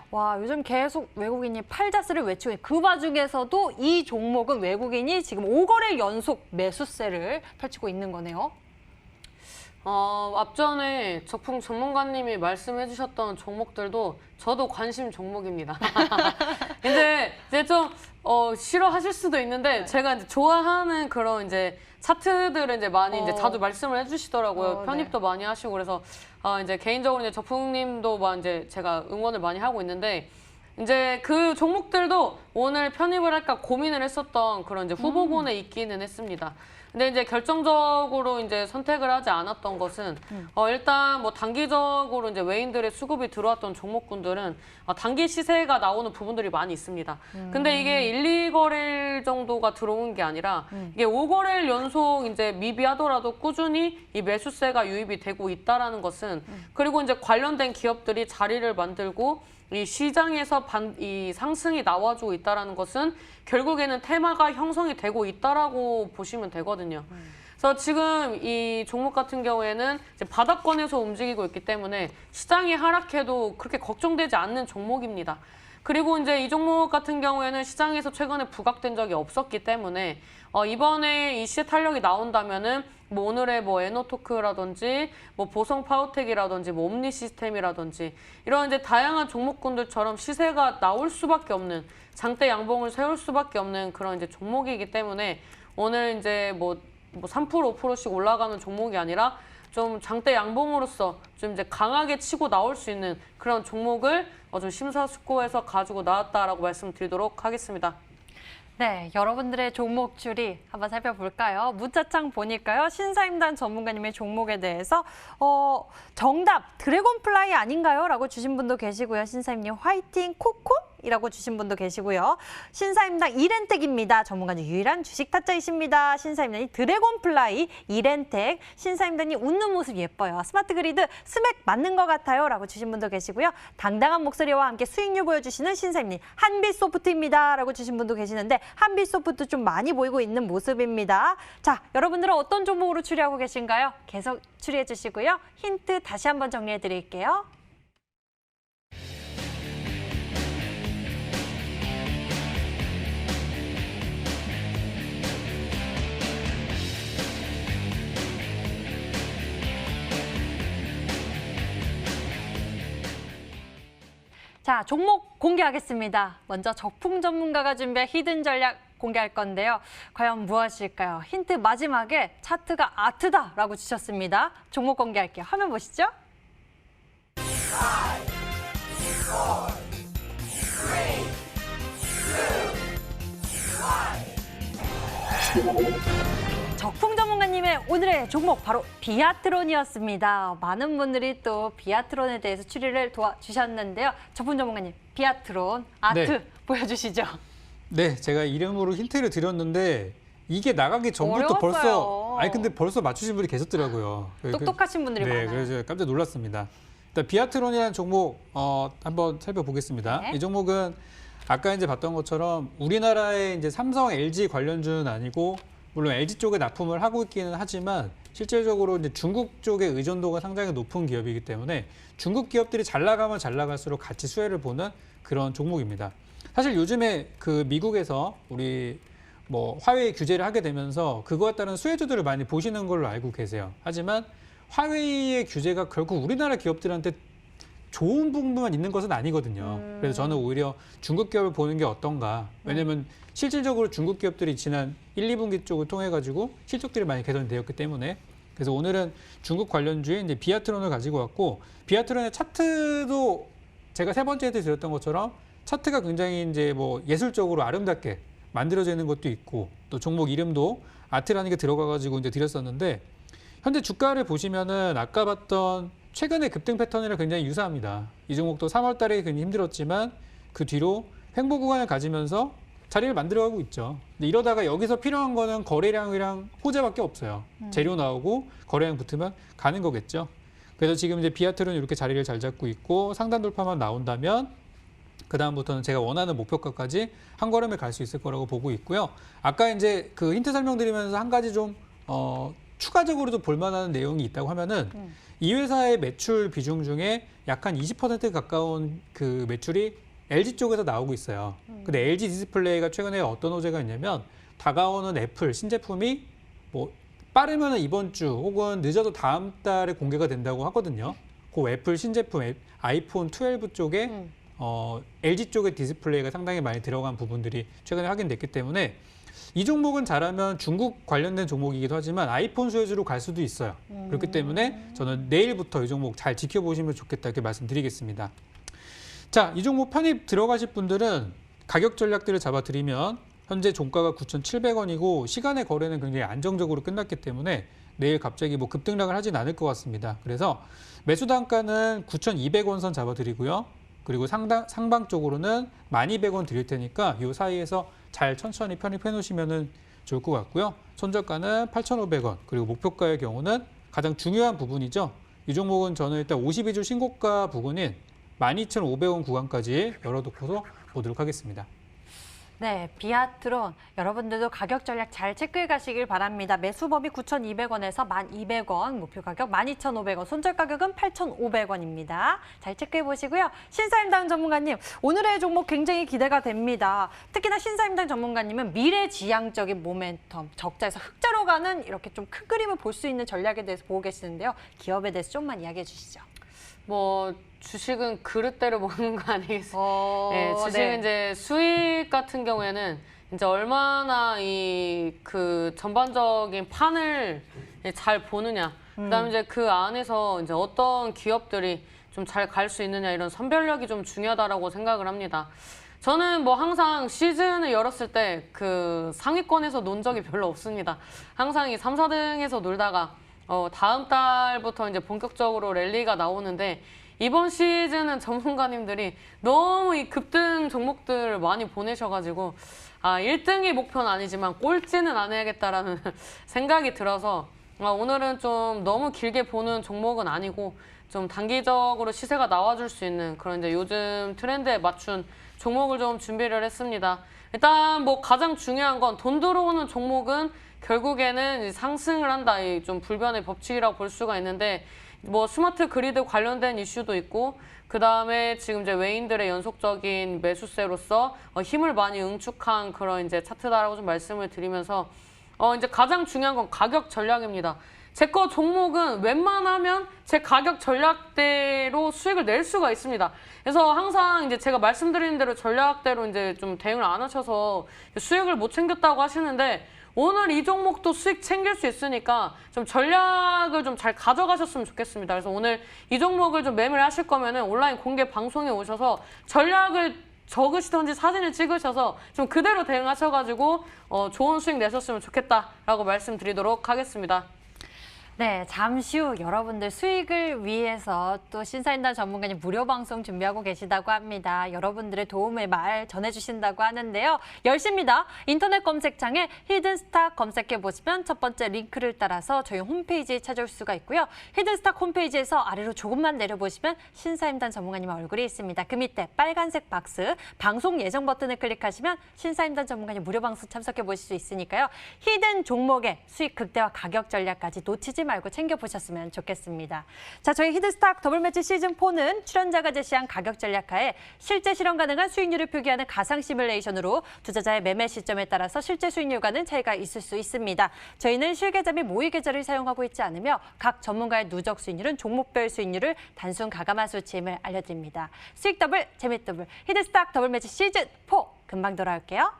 와, 요즘 계속 외국인이 팔자스를 외치고 있는 그 와중에서도 이 종목은 외국인이 지금 5거래 연속 매수세를 펼치고 있는 거네요. 앞전에 적풍 전문가님이 말씀해 주셨던 종목들도 저도 관심 종목입니다. 근데 이제 좀 싫어하실 수도 있는데 제가 이제 좋아하는 그런 이제 차트들을 이제 많이 이제 자주 말씀을 해주시더라고요. 편입도 많이 하시고 그래서 이제 개인적으로 이제 적풍님도 막 이제 제가 응원을 많이 하고 있는데 이제 그 종목들도 오늘 편입을 할까 고민을 했었던 그런 이제 후보군에 있기는 했습니다. 근데 이제 결정적으로 이제 선택을 하지 않았던 것은 일단 뭐 단기적으로 이제 외인들의 수급이 들어왔던 종목군들은 단기 시세가 나오는 부분들이 많이 있습니다. 근데 이게 1, 2거래일 정도가 들어온 게 아니라 이게 5거래일 연속 이제 미비하더라도 꾸준히 이 매수세가 유입이 되고 있다라는 것은 그리고 이제 관련된 기업들이 자리를 만들고 이 시장에서 이 상승이 나와주고 있다는 것은 결국에는 테마가 형성이 되고 있다라고 보시면 되거든요. 그래서 지금 이 종목 같은 경우에는 이제 바닥권에서 움직이고 있기 때문에 시장이 하락해도 그렇게 걱정되지 않는 종목입니다. 그리고 이제 이 종목 같은 경우에는 시장에서 최근에 부각된 적이 없었기 때문에 이번에 이 시세 탄력이 나온다면은 뭐 오늘의 뭐 에너토크라든지 뭐 보성 파워텍이라든지 뭐 옴니 시스템이라든지 이런 이제 다양한 종목군들처럼 시세가 나올 수밖에 없는 장대 양봉을 세울 수밖에 없는 그런 이제 종목이기 때문에 오늘 이제 뭐 3% 5%씩 올라가는 종목이 아니라 좀 장대 양봉으로서 좀 이제 강하게 치고 나올 수 있는 그런 종목을 좀 심사숙고해서 가지고 나왔다라고 말씀드리도록 하겠습니다. 네, 여러분들의 종목 추리 한번 살펴볼까요? 문자창 보니까요. 신사임당 전문가님의 종목에 대해서 정답 드래곤플라이 아닌가요? 라고 주신 분도 계시고요. 신사임님 화이팅 코코이라고 주신 분도 계시고요. 신사임당 이렌텍입니다. 전문가님 유일한 주식 타짜이십니다. 신사임당이 드래곤플라이 이렌텍 신사임당이 웃는 모습 예뻐요. 스마트 그리드 스맥 맞는 것 같아요. 라고 주신 분도 계시고요. 당당한 목소리와 함께 수익률 보여주시는 신사임님 한빛소프트입니다. 라고 주신 분도 계시는데 한빛소프트 좀 많이 보이고 있는 모습입니다. 자, 여러분들은 어떤 종목으로 추리하고 계신가요? 계속 추리해 주시고요. 힌트 다시 한번 정리해 드릴게요. 자, 종목 공개하겠습니다. 먼저 적풍 전문가가 준비한 히든 전략 공개할 건데요. 과연 무엇일까요? 힌트 마지막에 차트가 아트다라고 주셨습니다. 종목 공개할게요. 화면 보시죠. 적풍 전문가님의 오늘의 종목 바로 비아트론이었습니다. 많은 분들이 또 비아트론에 대해서 추리를 도와주셨는데요. 적풍 전문가님, 비아트론 아트 네. 보여주시죠. 네, 제가 이름으로 힌트를 드렸는데 이게 나가기 전부터 어려웠어요. 근데 벌써 맞추신 분이 계셨더라고요. 똑똑하신 분들이 네, 많아요. 그래서 깜짝 놀랐습니다. 일단 비아트론이라는 종목 한번 살펴보겠습니다. 네. 이 종목은 아까 이제 봤던 것처럼 우리나라의 이제 삼성, LG 관련주는 아니고 물론 LG 쪽에 납품을 하고 있기는 하지만 실질적으로 이제 중국 쪽의 의존도가 상당히 높은 기업이기 때문에 중국 기업들이 잘 나가면 잘 나갈수록 같이 수혜를 보는 그런 종목입니다. 사실 요즘에 그 미국에서 우리 뭐 화웨이 규제를 하게 되면서 그거에 따른 수혜주들을 많이 보시는 걸로 알고 계세요. 하지만 화웨이의 규제가 결국 우리나라 기업들한테 좋은 부분만 있는 것은 아니거든요. 그래서 저는 오히려 중국 기업을 보는 게 어떤가. 왜냐면 실질적으로 중국 기업들이 지난 1, 2분기 쪽을 통해 가지고 실적들이 많이 개선되었기 때문에 그래서 오늘은 중국 관련주에 이제 비아트론을 가지고 왔고 비아트론의 차트도 제가 세 번째 때 드렸던 것처럼 차트가 굉장히 이제 뭐 예술적으로 아름답게 만들어져 있는 것도 있고 또 종목 이름도 아트라는 게 들어가 가지고 이제 드렸었는데 현재 주가를 보시면은 아까 봤던 최근의 급등 패턴이랑 굉장히 유사합니다. 이 종목도 3월 달에 굉장히 힘들었지만 그 뒤로 횡보 구간을 가지면서 자리를 만들어가고 있죠. 근데 이러다가 여기서 필요한 거는 거래량이랑 호재밖에 없어요. 재료 나오고 거래량 붙으면 가는 거겠죠. 그래서 지금 이제 비아트론이 이렇게 자리를 잘 잡고 있고 상단 돌파만 나온다면 그 다음부터는 제가 원하는 목표가까지 한 걸음에 갈 수 있을 거라고 보고 있고요. 아까 이제 그 힌트 설명드리면서 한 가지 좀 추가적으로도 볼만한 내용이 있다고 하면은 이 회사의 매출 비중 중에 약 한 20% 가까운 그 매출이 LG 쪽에서 나오고 있어요. 근데 LG 디스플레이가 최근에 어떤 호재가 있냐면 다가오는 애플 신제품이 뭐 빠르면 이번 주 혹은 늦어도 다음 달에 공개가 된다고 하거든요. 그 애플 신제품 아이폰 12 쪽에 LG 쪽의 디스플레이가 상당히 많이 들어간 부분들이 최근에 확인됐기 때문에 이 종목은 잘하면 중국 관련된 종목이기도 하지만 아이폰 수혜주로 갈 수도 있어요. 그렇기 때문에 저는 내일부터 이 종목 잘 지켜보시면 좋겠다 이렇게 말씀드리겠습니다. 자, 이 종목 편입 들어가실 분들은 가격 전략들을 잡아드리면 현재 종가가 9,700원이고 시간의 거래는 굉장히 안정적으로 끝났기 때문에 내일 갑자기 뭐 급등락을 하진 않을 것 같습니다. 그래서 매수 단가는 9,200원 선 잡아드리고요. 그리고 상방 쪽으로는 1,200원 드릴 테니까 이 사이에서 잘 천천히 편입해 놓으시면 좋을 것 같고요. 손절가는 8,500원, 그리고 목표가의 경우는 가장 중요한 부분이죠. 이 종목은 저는 일단 52주 신고가 부근인 12,500원 구간까지 열어놓고서 보도록 하겠습니다. 네, 비아트론 여러분들도 가격 전략 잘 체크해 가시길 바랍니다. 매수범위 9,200원에서 1,200원, 목표 가격 12,500원, 손절 가격은 8,500원입니다. 잘 체크해 보시고요. 신사임당 전문가님, 오늘의 종목 굉장히 기대가 됩니다. 특히나 신사임당 전문가님은 미래지향적인 모멘텀, 적자에서 흑자로 가는 이렇게 좀 큰 그림을 볼 수 있는 전략에 대해서 보고 계시는데요. 기업에 대해서 좀만 이야기해 주시죠. 뭐 주식은 그릇대로 먹는 거 아니겠습니까? 네, 주식은 네. 이제 수익 같은 경우에는 이제 얼마나 그 전반적인 판을 잘 보느냐, 그다음에 이제 그 안에서 이제 어떤 기업들이 좀 잘 갈 수 있느냐, 이런 선별력이 좀 중요하다라고 생각을 합니다. 저는 뭐 항상 시즌을 열었을 때 그 상위권에서 논 적이 별로 없습니다. 항상 이 3, 4등에서 놀다가 다음 달부터 이제 본격적으로 랠리가 나오는데, 이번 시즌은 전문가님들이 너무 이 급등 종목들을 많이 보내셔가지고 1등이 목표는 아니지만 꼴찌는 안 해야겠다라는 생각이 들어서 오늘은 좀 너무 길게 보는 종목은 아니고 좀 단기적으로 시세가 나와줄 수 있는 그런 이제 요즘 트렌드에 맞춘 종목을 좀 준비를 했습니다. 일단 뭐 가장 중요한 건 돈 들어오는 종목은 결국에는 상승을 한다, 이 좀 불변의 법칙이라고 볼 수가 있는데, 뭐 스마트 그리드 관련된 이슈도 있고, 그 다음에 지금 이제 외인들의 연속적인 매수세로서 힘을 많이 응축한 그런 이제 차트다라고 좀 말씀을 드리면서 이제 가장 중요한 건 가격 전략입니다. 제 거 종목은 웬만하면 제 가격 전략대로 수익을 낼 수가 있습니다. 그래서 항상 이제 제가 말씀드리는 대로 전략대로 이제 좀 대응을 안 하셔서 수익을 못 챙겼다고 하시는데, 오늘 이 종목도 수익 챙길 수 있으니까 좀 전략을 좀 잘 가져가셨으면 좋겠습니다. 그래서 오늘 이 종목을 좀 매매를 하실 거면은 온라인 공개 방송에 오셔서 전략을 적으시던지 사진을 찍으셔서 좀 그대로 대응하셔가지고 좋은 수익 내셨으면 좋겠다라고 말씀드리도록 하겠습니다. 네, 잠시 후 여러분들 수익을 위해서 또 신사임당 전문가님 무료 방송 준비하고 계시다고 합니다. 여러분들의 도움의 말 전해주신다고 하는데요. 10시입니다. 인터넷 검색창에 히든스탁 검색해 보시면 첫 번째 링크를 따라서 저희 홈페이지 찾아올 수가 있고요. 히든스탁 홈페이지에서 아래로 조금만 내려보시면 신사임당 전문가님 얼굴이 있습니다. 그 밑에 빨간색 박스 방송 예정 버튼을 클릭하시면 신사임당 전문가님 무료 방송 참석해 보실 수 있으니까요. 히든 종목의 수익 극대화 가격 전략까지 놓치지 말고 챙겨보셨으면 좋겠습니다. 자, 저희 히든스탁 더블매치 시즌4는 출연자가 제시한 가격 전략하에 실제 실현 가능한 수익률을 표기하는 가상 시뮬레이션으로 투자자의 매매 시점에 따라서 실제 수익률과는 차이가 있을 수 있습니다. 저희는 실계좌 및 모의 계좌를 사용하고 있지 않으며 각 전문가의 누적 수익률은 종목별 수익률을 단순 가감한 수치임을 알려드립니다. 수익 더블, 재미 더블, 히든스탁 더블매치 시즌4 금방 돌아올게요.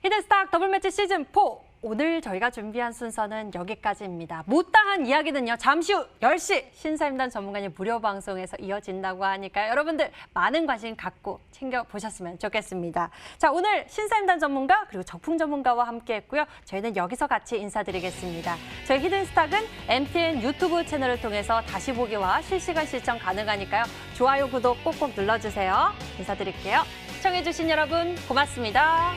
히든스탁 더블매치 시즌4 오늘 저희가 준비한 순서는 여기까지입니다. 못다한 이야기는요, 잠시 후 10시 신사임당 전문가님 무료 방송에서 이어진다고 하니까요. 여러분들 많은 관심 갖고 챙겨보셨으면 좋겠습니다. 자, 오늘 신사임당 전문가 그리고 적풍 전문가와 함께했고요. 저희는 여기서 같이 인사드리겠습니다. 저희 히든스탁은 MTN 유튜브 채널을 통해서 다시 보기와 실시간 시청 가능하니까요. 좋아요, 구독 꼭꼭 눌러주세요. 인사드릴게요. 시청해주신 여러분 고맙습니다.